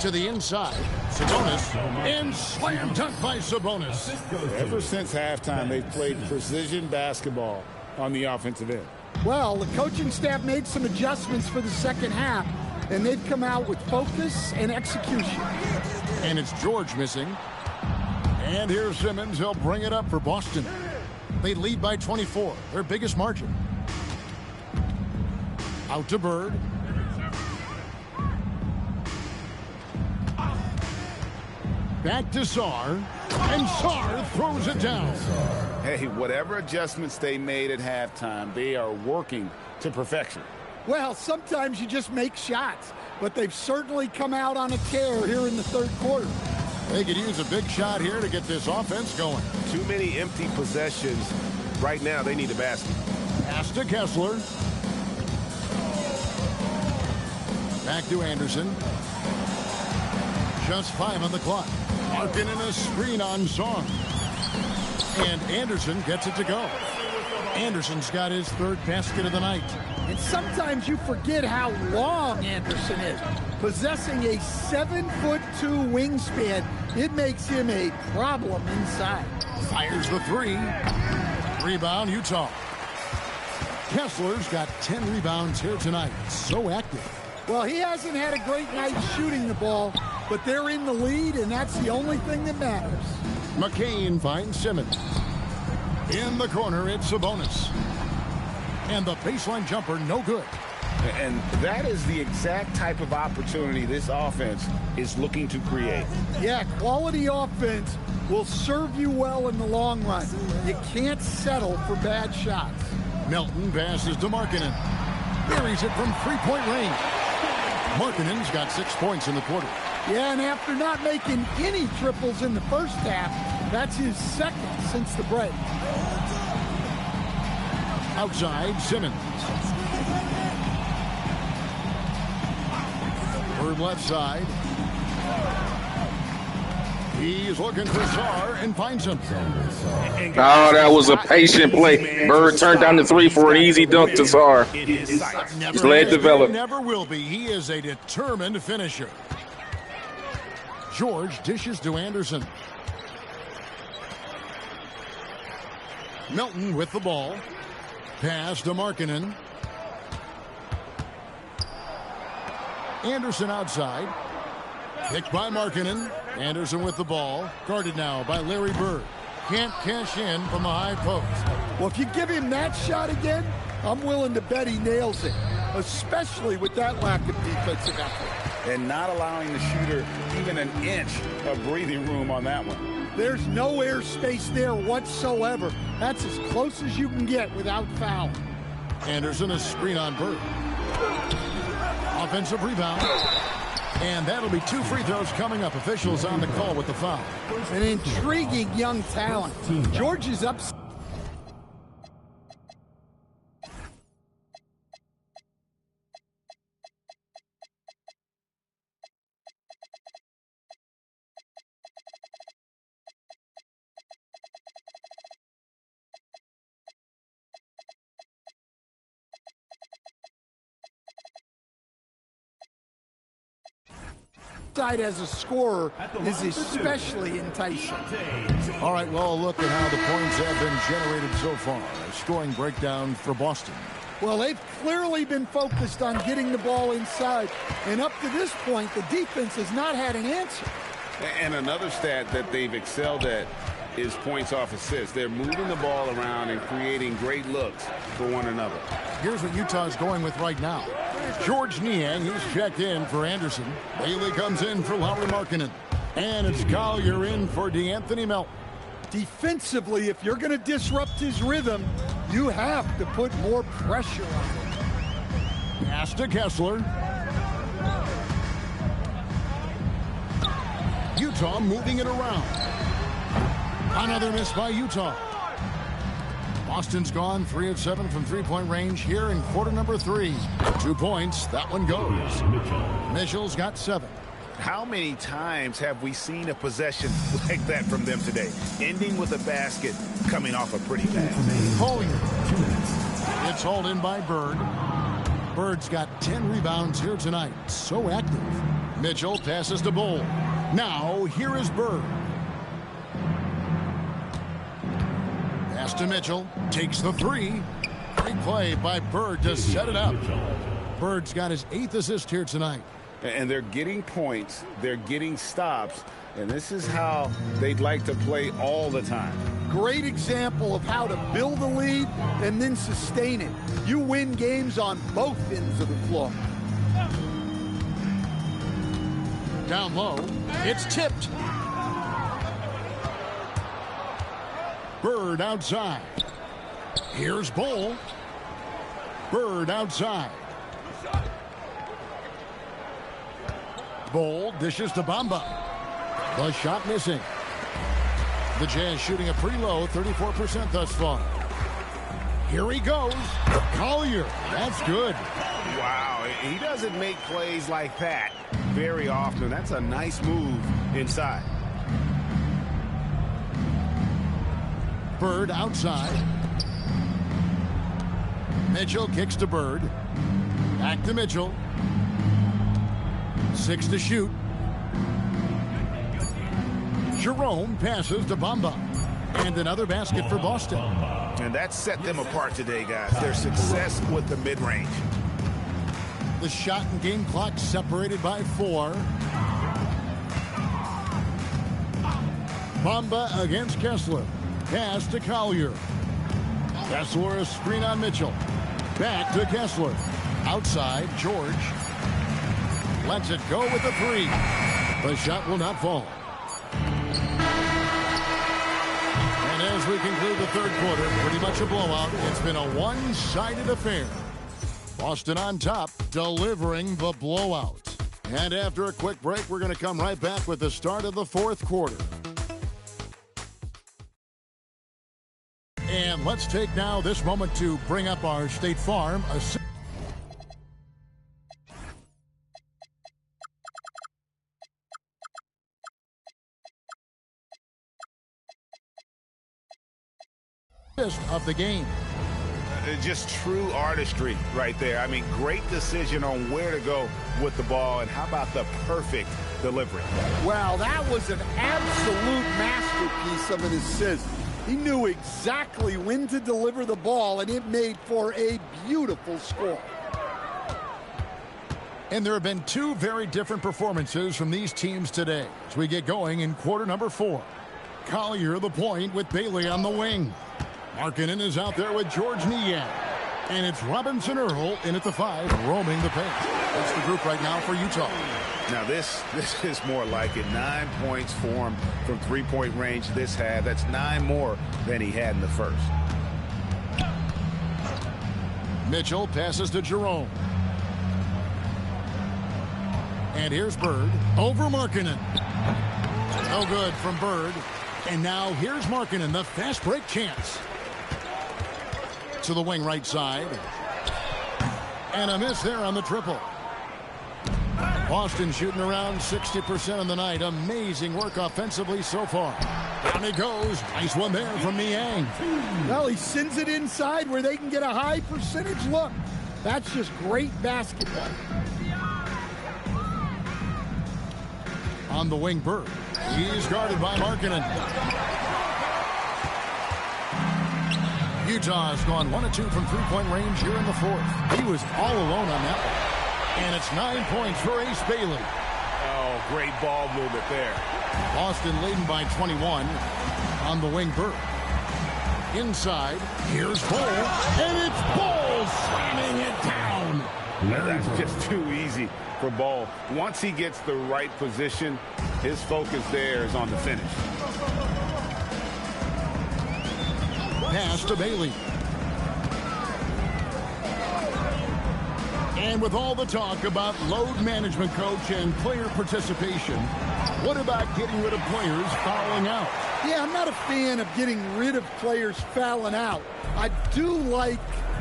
To the inside, Sabonis, and slam dunk by Sabonis. Ever since halftime, they've played precision basketball on the offensive end. Well, the coaching staff made some adjustments for the second half, and they've come out with focus and execution. And it's George missing. And here's Simmons. He'll bring it up for Boston. They lead by 24, their biggest margin. Out to Bird. Back to Sarr, and Sarr throws it down. Hey, whatever adjustments they made at halftime, they are working to perfection. Well, sometimes you just make shots, but they've certainly come out on a tear here in the third quarter. They could use a big shot here to get this offense going. Too many empty possessions. Right now, they need a basket. Pass to Kessler. Back to Anderson. Just 5 on the clock. Markketon a screen on Sarr. And Anderson gets it to go. Anderson's got his 3rd basket of the night. And sometimes you forget how long Anderson is. Possessing a 7'2" wingspan, it makes him a problem inside. Fires the 3. Rebound, Utah. Kessler's got 10 rebounds here tonight. So active. Well, he hasn't had a great night shooting the ball, but they're in the lead, and that's the only thing that matters. McCain finds Simmons. In the corner, it's Sabonis. And the baseline jumper, no good. And that is the exact type of opportunity this offense is looking to create. Yeah, quality offense will serve you well in the long run. You can't settle for bad shots. Melton passes to Markketon. Buries it from 3-point range. Markkenen's got 6 points in the quarter. Yeah, and after not making any triples in the first half, that's his 2nd since the break. Outside, Simmons. Bird left side. He's looking for Sarr and finds him. Oh, that was a patient play. Bird turned down the three for an easy dunk to Sarr. He's led develop. Never will be. He is a determined finisher. George dishes to Anderson. Milton with the ball. Pass to Markketon. Anderson outside. Picked by Markketon. Anderson with the ball. Guarded now by Larry Bird. Can't cash in from the high post. Well, if you give him that shot again, I'm willing to bet he nails it, especially with that lack of defensive effort. And not allowing the shooter even an inch of breathing room on that one. There's no air space there whatsoever. That's as close as you can get without foul. Anderson a screen on Bird. Offensive rebound. And that'll be 2 free throws coming up. Officials on the call with the foul. An intriguing young talent. George is up. As a scorer is especially enticing. All right, well, look at how the points have been generated so far. A scoring breakdown for Boston. Well, they've clearly been focused on getting the ball inside. And up to this point, the defense has not had an answer. And another stat that they've excelled at is points off assists. They're moving the ball around and creating great looks for one another. Here's what Utah's going with right now. George Niang, he's checked in for Anderson. Bailey comes in for Laurie Markketon. And it's Collier in for DeAnthony Melton. Defensively, if you're going to disrupt his rhythm, you have to put more pressure on him. Pass to Kessler. Utah moving it around. Another miss by Utah. Boston's gone 3 of 7 from three-point range here in quarter number 3. 2 points. That one goes. Mitchell's got 7. How many times have we seen a possession like that from them today? Ending with a basket, coming off a pretty pass. Collier. It's hauled in by Bird. Bird's got 10 rebounds here tonight. So active. Mitchell passes to Bull. Now, here is Bird. Pass to Mitchell. Takes the 3. Great play by Bird to set it up. Bird's got his 8th assist here tonight. And they're getting points. They're getting stops. And this is how they'd like to play all the time. Great example of how to build a lead and then sustain it. You win games on both ends of the floor. Down low. It's tipped. Bird outside. Here's Bull. Bird outside. Bull dishes to Bamba. The shot missing. The Jazz shooting a pretty low 34% thus far. Here he goes. Collier. That's good. Wow, he doesn't make plays like that very often. That's a nice move inside. Bird outside. Mitchell kicks to Bird. Back to Mitchell. 6 to shoot. Jerome passes to Bamba. And another basket for Boston. And that set them apart today, guys. Their success with the mid-range. The shot and game clock separated by 4. Bamba against Kessler. Pass to Collier. Kessler a screen on Mitchell. Back to Kessler. Outside, George. Lets it go with the 3. The shot will not fall. And as we conclude the third quarter, pretty much a blowout. It's been a one-sided affair. Boston on top, delivering the blowout. And after a quick break, we're going to come right back with the start of the fourth quarter. And let's take now this moment to bring up our State Farm. of the game. Just true artistry right there. I mean, great decision on where to go with the ball, and how about the perfect delivery? Wow, that was an absolute masterpiece of an assist. He knew exactly when to deliver the ball, and it made for a beautiful score. And there have been two very different performances from these teams today as we get going in quarter number 4. Collier the point with Bailey on the wing. Markketon is out there with George Niang. And it's Robinson Earl in at the 5, roaming the paint. That's the group right now for Utah. Now this is more like it. 9 points for him from three-point range this half. That's 9 more than he had in the first. Mitchell passes to Jerome. And here's Bird over Markketon. No good from Bird. And now here's Markketon, the fast break chance. To the wing right side. And a miss there on the triple. Boston shooting around 60% on the night. Amazing work offensively so far. Down he goes. Nice one there from Niang. Well, he sends it inside where they can get a high percentage look. That's just great basketball. On the wing, Bird. He's guarded by Markketon. Utah has gone 1 of 2 from three-point range here in the 4th. He was all alone on that one. And it's 9 points for Ace Bailey. Oh, great ball movement there. Boston leading by 21. On the wing, Bird. Inside, here's Bull. And it's Bull slamming it down. That's just too easy for Ball. Once he gets the right position, his focus there is on the finish. Pass to Bailey. And with all the talk about load management, coach, and player participation, what about getting rid of players fouling out? Yeah, I'm not a fan of getting rid of players fouling out. I do like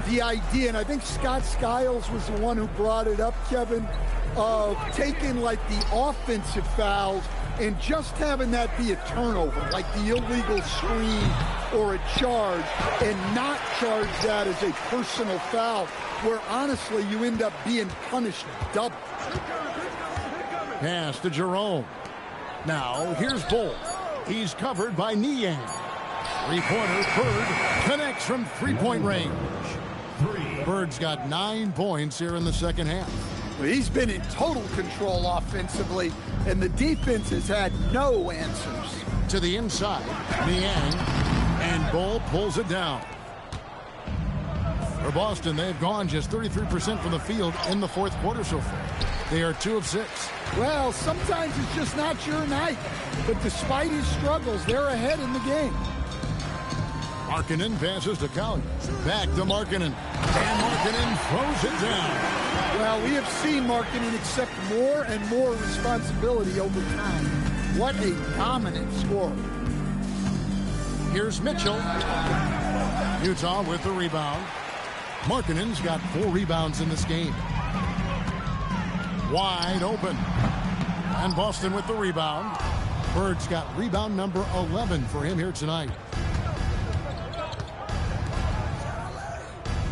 the idea, and I think Scott Skiles was the one who brought it up, Kevin, of taking like the offensive fouls and just having that be a turnover, like the illegal screen or a charge, and not charge that as a personal foul, where honestly you end up being punished double. Pass to Jerome. Now here's Bull. He's covered by Niang. Three-pointer, Bird connects from three-point range. Bird's got 9 points here in the second half. Well, he's been in total control offensively, and the defense has had no answers. To the inside, Niang, and Bull pulls it down. For Boston, they've gone just 33% from the field in the 4th quarter so far. They are 2 of 6. Well, sometimes it's just not your night, but despite his struggles, they're ahead in the game. Markketon passes to Collier. Back to Markketon. And Markketon throws it down. Well, we have seen Markketon accept more and more responsibility over time. What a dominant scorer. Here's Mitchell. Utah with the rebound. Markkenen's got 4 rebounds in this game. Wide open. And Boston with the rebound. Bird's got rebound number 11 for him here tonight.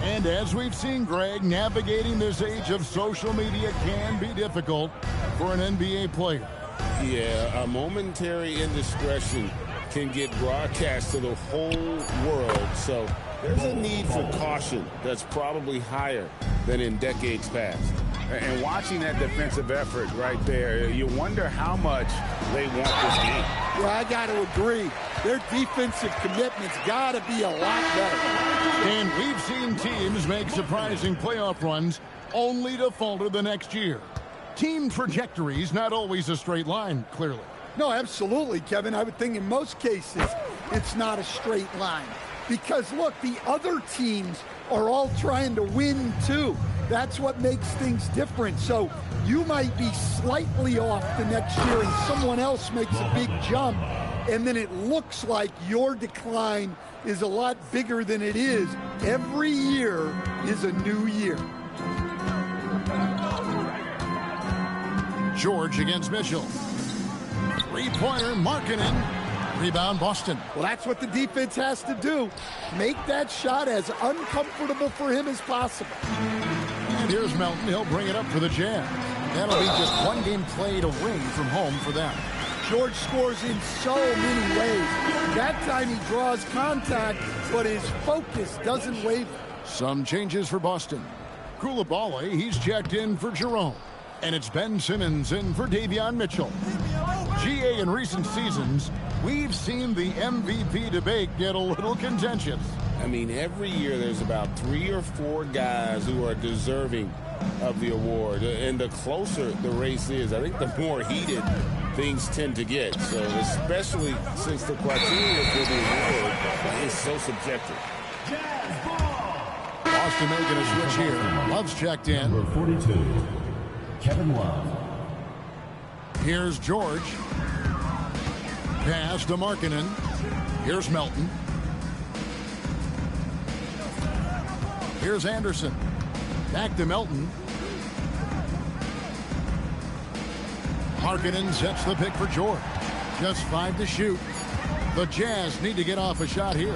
And as we've seen, Greg, navigating this age of social media can be difficult for an NBA player. Yeah, a momentary indiscretion can get broadcast to the whole world. So there's a need for caution that's probably higher than in decades past. And watching that defensive effort right there, you wonder how much they want this game. Yeah, I got to agree. Their defensive commitment's got to be a lot better. And we've seen teams make surprising playoff runs only to falter the next year. Team trajectory's not always a straight line, clearly. No, absolutely, Kevin. I would think in most cases it's not a straight line. Because, look, the other teams are all trying to win, too. That's what makes things different. So you might be slightly off the next year and someone else makes a big jump, and then it looks like your decline is a lot bigger than it is. Every year is a new year. George against Mitchell. Three-pointer, Markketon. Rebound, Boston. Well, that's what the defense has to do. Make that shot as uncomfortable for him as possible. And here's Melton. He'll bring it up for the Jazz. That'll be just one game played away from home for them. George scores in so many ways. That time he draws contact, but his focus doesn't waver. Some changes for Boston. Coulibaly, he's checked in for Jerome. And it's Ben Simmons in for Davion Mitchell. GA, in recent seasons, we've seen the MVP debate get a little contentious. I mean, every year there's about 3 or 4 guys who are deserving of the award. And the closer the race is, I think the more heated things tend to get. So especially since the criteria for the award is so subjective. Boston making a switch here. Love's checked in. Number 42, Kevin Love. Here's George. Pass to Markketon. Here's Melton. Here's Anderson. Back to Melton. Markketon sets the pick for George. Just 5 to shoot. The Jazz need to get off a shot here.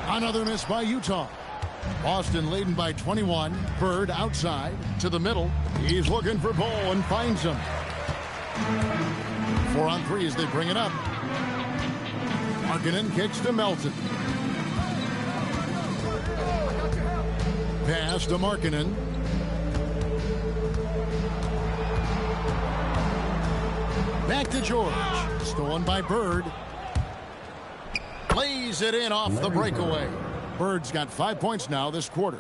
Another miss by Utah. Boston leading by 21. Bird outside to the middle. He's looking for Bull and finds him. 4 on 3 as they bring it up. Markketon kicks to Melton. Pass to Markketon. Back to George. Stolen by Bird. Lays it in off the breakaway. Bird's got 5 points now this quarter.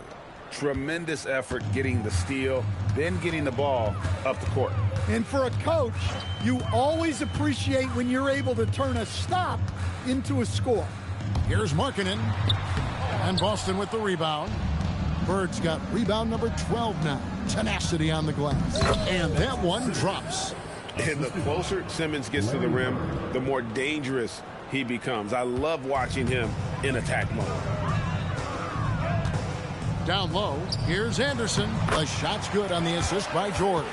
Tremendous effort getting the steal, then getting the ball up the court. And for a coach, you always appreciate when you're able to turn a stop into a score. Here's Markketon. And Boston with the rebound. Bird's got rebound number 12 now. Tenacity on the glass. And that one drops. And the closer Simmons gets to the rim, the more dangerous he becomes. I love watching him in attack mode. Down low, here's Anderson. The shot's good on the assist by George.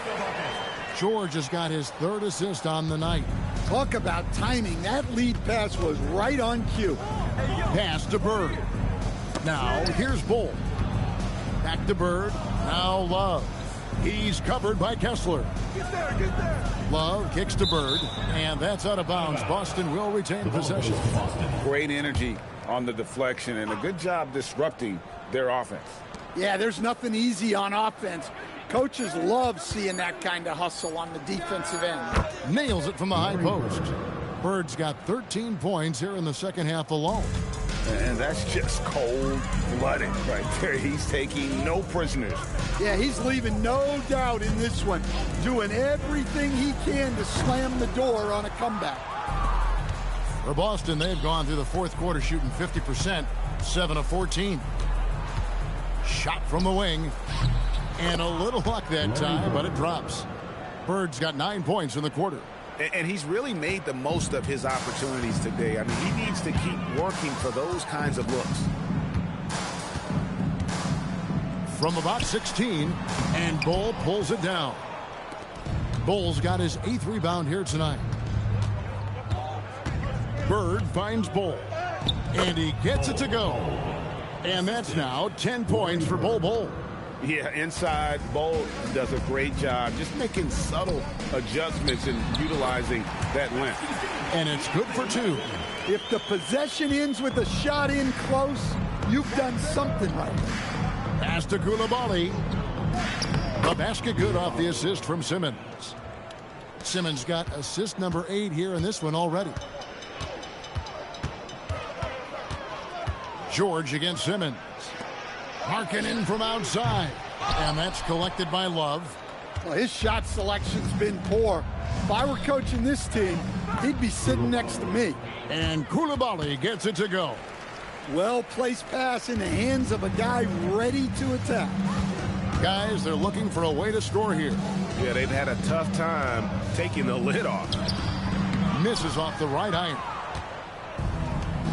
George has got his 3rd assist on the night. Talk about timing. That lead pass was right on cue. Pass to Bird. Now, here's Bull. Back to Bird. Now Love. He's covered by Kessler. Get there. Love kicks to Bird, and that's out of bounds. Boston will retain possession. Great energy on the deflection and a good job disrupting their offense. Yeah, there's nothing easy on offense. Coaches love seeing that kind of hustle on the defensive end. Nails it from the high post. Bird's got 13 points here in the second half alone. And that's just cold-blooded right there. He's taking no prisoners. Yeah, he's leaving no doubt in this one. Doing everything he can to slam the door on a comeback. For Boston, they've gone through the 4th quarter shooting 50%, 7 of 14. Shot from the wing. And a little luck that time, but it drops. Bird's got 9 points in the quarter. And he's really made the most of his opportunities today. I mean, he needs to keep working for those kinds of looks. From about 16, and Bull pulls it down. Bull's got his 8th rebound here tonight. Bird finds Bull, and he gets it to go. And that's now 10 points for Bull. Yeah, inside, Bull does a great job just making subtle adjustments and utilizing that length. And it's good for 2. If the possession ends with a shot in close, you've done something right. Pass to Coulibaly. The basket good off the assist from Simmons. Simmons got assist number 8 here in this one already. George against Simmons. Markketon from outside. And that's collected by Love. Well, his shot selection's been poor. If I were coaching this team, he'd be sitting next to me. And Coulibaly gets it to go. Well-placed pass in the hands of a guy ready to attack. Guys, they're looking for a way to score here. Yeah, they've had a tough time taking the lid off. Misses off the right iron.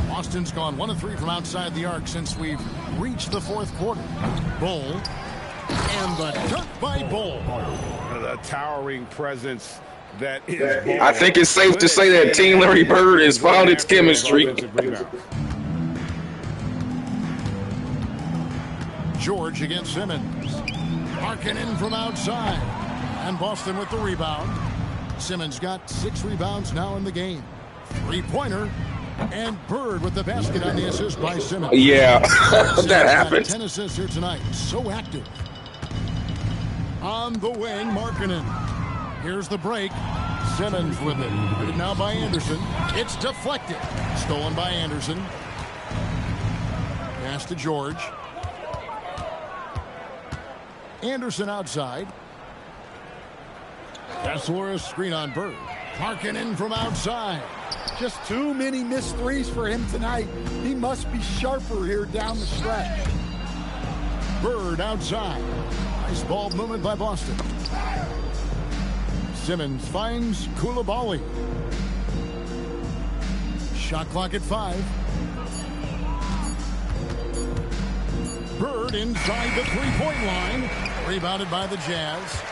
Boston's gone 1 of 3 from outside the arc since we've reached the 4th quarter. Bull. And the dunk by Bull. The towering presence that is I think it's safe to say that Team Larry Bird has found its chemistry. George against Simmons. Markketon from outside. And Boston with the rebound. Simmons got 6 rebounds now in the game. 3-pointer. And Bird with the basket on the assist by Simmons. Yeah, that happened. 10 assists here tonight. So active. On the wing, Markketon. Here's the break. Simmons with it. Put now by Anderson. It's deflected. Stolen by Anderson. Pass to George. Anderson outside. Kessler, screen on Bird. Markketon from outside. Just too many missed threes for him tonight. He must be sharper here down the stretch. Bird outside. Nice ball movement by Boston. Simmons finds Koulibaly. Shot clock at 5. Bird inside the 3-point line. Rebounded by the Jazz.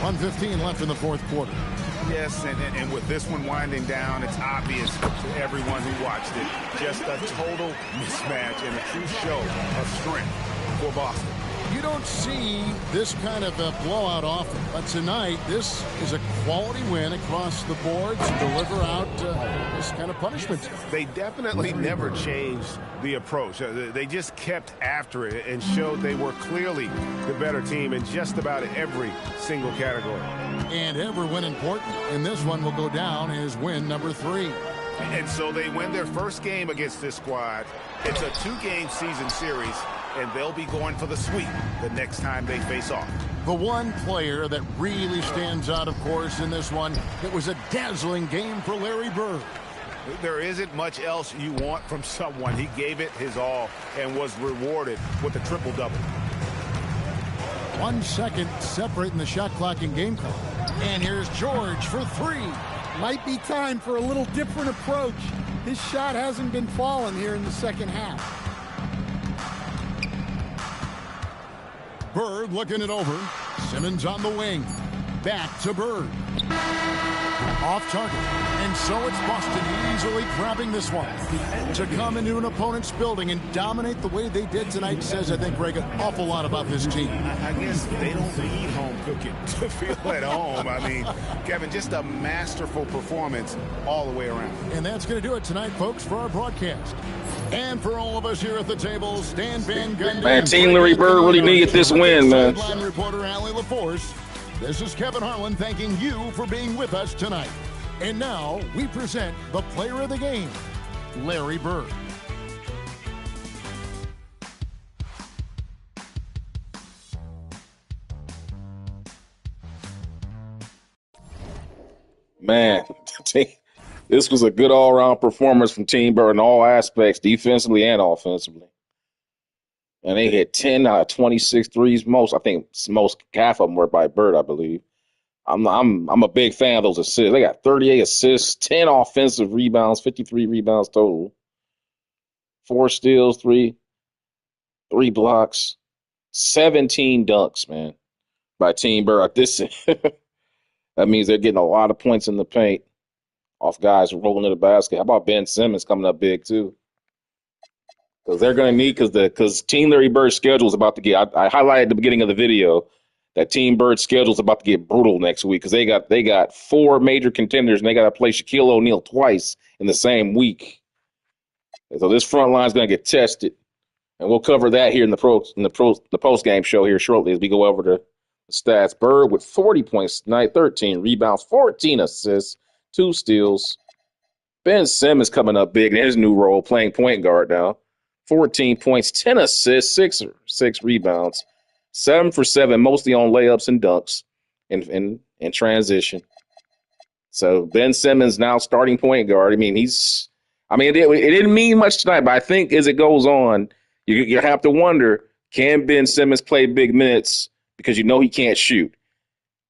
1:15 left in the fourth quarter. Yes, and with this one winding down, it's obvious to everyone who watched it. Just a total mismatch and a true show of strength for Boston. You don't see this kind of a blowout often, but tonight this is a quality win across the board to deliver out this kind of punishment. They definitely never changed the approach. They just kept after it and showed they were clearly the better team in just about every single category. And every win important, and this one will go down as win number 3. And so they win their first game against this squad. It's a 2-game season series, and they'll be going for the sweep the next time they face off. The one player that really stands out, of course, in this one, it was a dazzling game for Larry Bird. There isn't much else you want from someone. He gave it his all and was rewarded with a triple-double. 1 second separating the shot clock and game clock. And here's George for 3. Might be time for a little different approach. His shot hasn't been falling here in the second half. Bird looking it over. Simmons on the wing. Back to Bird. Off target. And so it's Boston easily grabbing this one. To come into an opponent's building and dominate the way they did tonight says, I think, Greg, an awful lot about this team. I guess they don't need home cooking to feel at home. I mean, Kevin, just a masterful performance all the way around. And that's going to do it tonight, folks, for our broadcast. And for all of us here at the table, Stan Van Gundy. Man, Team Larry Bird really needed this win, man. Sideline reporter Allie LaForce. This is Kevin Harlan thanking you for being with us tonight. And now we present the player of the game, Larry Bird. Man, this was a good all-around performance from Team Bird in all aspects, defensively and offensively. And they hit 10 out of 26 threes. Most half of them were by Bird, I believe. I'm a big fan of those assists. They got 38 assists, 10 offensive rebounds, 53 rebounds total. 4 steals, 3 blocks, 17 dunks, man, by Team Bird. That means they're getting a lot of points in the paint off guys rolling to the basket. How about Ben Simmons coming up big too? Because they're going to need because Team Larry Bird's schedule is about to get. I highlighted at the beginning of the video that Team Bird's schedule is about to get brutal next week because they got 4 major contenders and they got to play Shaquille O'Neal twice in the same week. And so this front line is going to get tested, and we'll cover that here in the post game show here shortly as we go over the stats. Bird with 40 points tonight, 13 rebounds, 14 assists, 2 steals. Ben Simmons coming up big in his new role, playing point guard now. 14 points, 10 assists, 6 rebounds, 7 for 7, mostly on layups and dunks in transition. So Ben Simmons now starting point guard. It didn't mean much tonight, but I think as it goes on, you have to wonder, can Ben Simmons play big minutes because he can't shoot?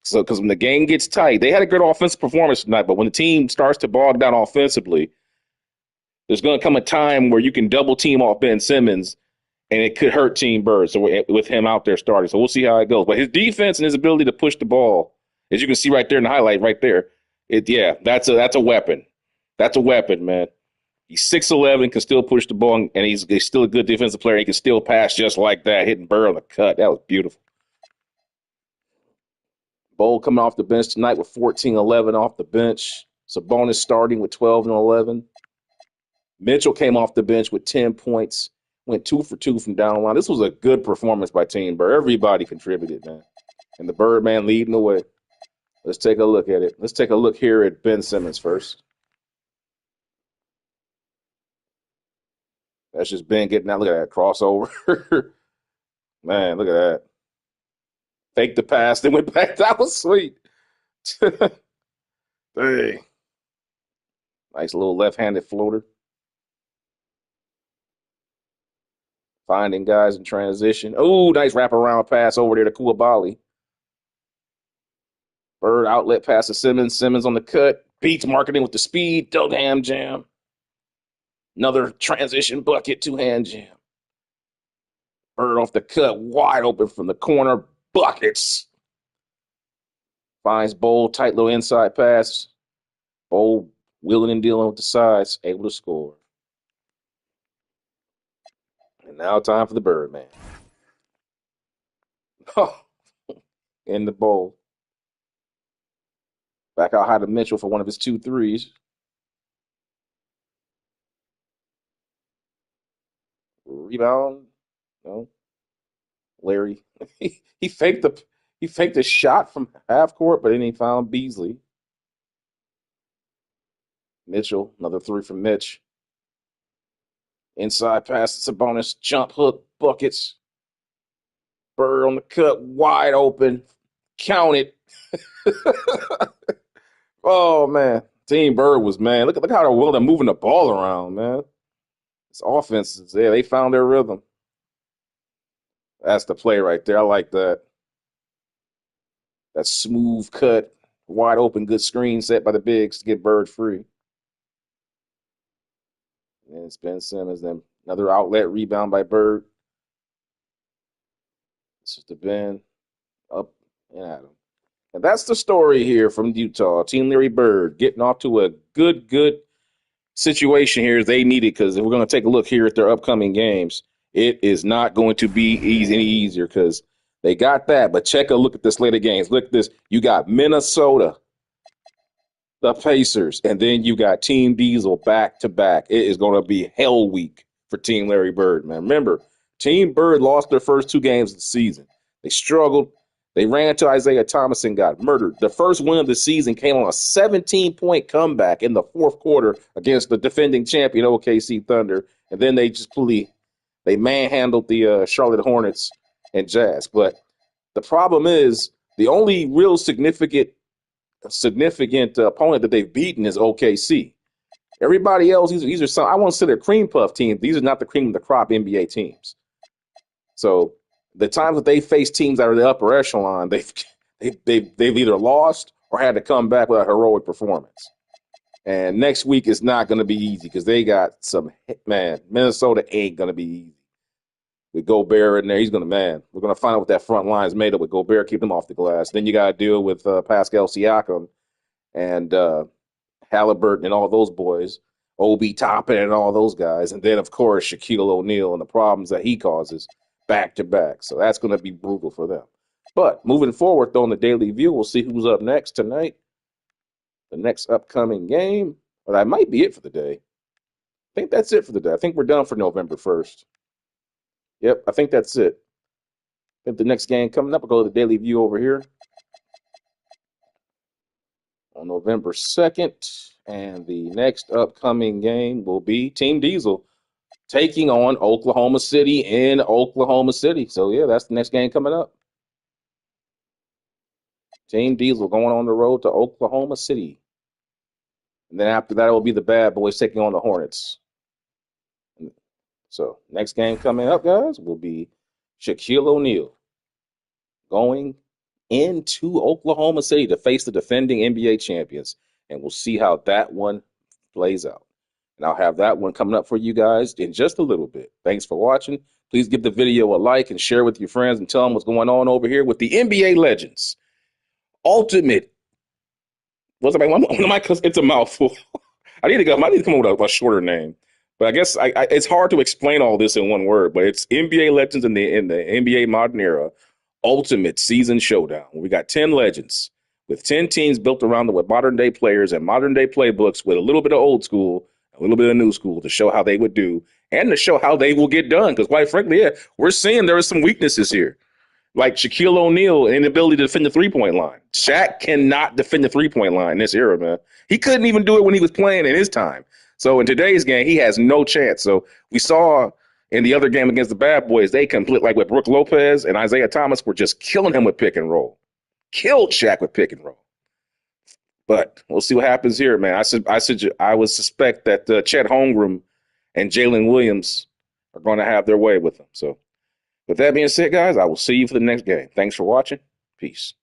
So because when the game gets tight, they had a good offensive performance tonight, but when the team starts to bog down offensively, there's going to come a time where you can double team off Ben Simmons, and it could hurt Team Bird. So with him out there starting, so we'll see how it goes. But his defense and his ability to push the ball As you can see right there in the highlight right there. That's a weapon. That's a weapon, man. He's 6'11", can still push the ball, and he's still a good defensive player. He can still pass just like that, hitting Burr on the cut. That was beautiful. Bowl coming off the bench tonight with 14-11 off the bench. Sabonis starting with 12 and 11. Mitchell came off the bench with 10 points, went 2 for 2 from down the line. This was a good performance by Team Bird. Everybody contributed, man. And the Birdman leading the way. Let's take a look at it. Let's take a look here at Ben Simmons first. That's just Ben getting out. Look at that crossover. Man, look at that. Faked the pass, then went back. That was sweet. Dang. Nice little left-handed floater. Finding guys in transition. Oh, nice wraparound pass over there to Koulibaly. Bird outlet pass to Simmons. Simmons on the cut. Beats Markketon with the speed. Dug ham jam. Another transition bucket, two-hand jam. Bird off the cut, wide open from the corner. Buckets. Finds Bowl, tight little inside pass. Bowl wheeling and dealing with the sides, able to score. And now time for the Birdman. Oh, in the Bowl. Back out high to Mitchell for one of his 2 threes. Rebound. No. Larry. he faked the shot from half court, but then he found Beasley. Mitchell, another 3 from Mitch. Inside pass to Sabonis, jump hook, buckets. Bird on the cut, wide open. Count it. Oh, man. Team Bird was, man. Look how they're willing to moving the ball around, man. This offense is there. They found their rhythm. That's the play right there. I like that. That smooth cut, wide open, good screen set by the bigs to get Bird free. And it's Ben Simmons. Then another outlet rebound by Bird. This is the Ben. Up and at him. And that's the story here from Utah. Team Larry Bird getting off to a good situation here as they need it, because if we're going to take a look here at their upcoming games, it is not going to be any easier because they got that. But check a look at this slate of games. Look at this. You got Minnesota, the Pacers, and then you got Team Diesel back-to-back. It is going to be hell week for Team Larry Bird, man. Remember, Team Bird lost their first 2 games of the season. They struggled. They ran to Isiah Thomas and got murdered. The first win of the season came on a 17-point comeback in the 4th quarter against the defending champion OKC Thunder, and then they just they manhandled the Charlotte Hornets and Jazz. But the problem is the only real significant opponent that they've beaten is OKC. Everybody else, these are some, I want to say they're cream puff teams. These are not the cream of the crop NBA teams. So the times that they face teams out of the upper echelon, they've either lost or had to come back with a heroic performance. And next week is not going to be easy because they got Minnesota ain't going to be easy. With Gobert in there, we're going to find out what that front line is made of with Gobert, keep them off the glass. Then you got to deal with Pascal Siakam and Halliburton and all those boys, Obi Toppin and all those guys. And then, of course, Shaquille O'Neal and the problems that he causes back-to-back. So that's going to be brutal for them. But moving forward, though, in the Daily View, we'll see who's up next tonight. The next upcoming game. But that might be it for the day. I think that's it for the day. I think we're done for November 1st. Yep, I think that's it. I think the next game coming up, I'll go to the Daily View over here on November 2nd. And the next upcoming game will be Team Diesel taking on Oklahoma City in Oklahoma City. So, yeah, that's the next game coming up. Team Diesel going on the road to Oklahoma City. And then after that, it will be the Bad Boys taking on the Hornets. So, next game coming up, guys, will be Shaquille O'Neal going into Oklahoma City to face the defending NBA champions. And we'll see how that one plays out. And I'll have that one coming up for you guys in just a little bit. Thanks for watching. Please give the video a like and share with your friends and tell them what's going on over here with the NBA legends ultimate. What's it? It's a mouthful. I need to come up with a shorter name. But I guess it's hard to explain all this in one word. But it's NBA legends in the NBA modern era, ultimate season showdown. We got 10 legends with 10 teams built around with modern day players and modern day playbooks with a little bit of old school, a little bit of new school to show how they would do and to show how they will get done. Because quite frankly, yeah, we're seeing there are some weaknesses here. Like Shaquille O'Neal, inability to defend the three-point line. Shaq cannot defend the three-point line in this era, man. He couldn't even do it when he was playing in his time. So in today's game, he has no chance. So we saw in the other game against the Bad Boys, they complete like with Brook Lopez and Isiah Thomas were just killing him with pick and roll. Killed Shaq with pick and roll. But we'll see what happens here, man. I would suspect that Chet Holmgren and Jalen Williams are going to have their way with them. So with that being said, guys, I will see you for the next game. Thanks for watching. Peace.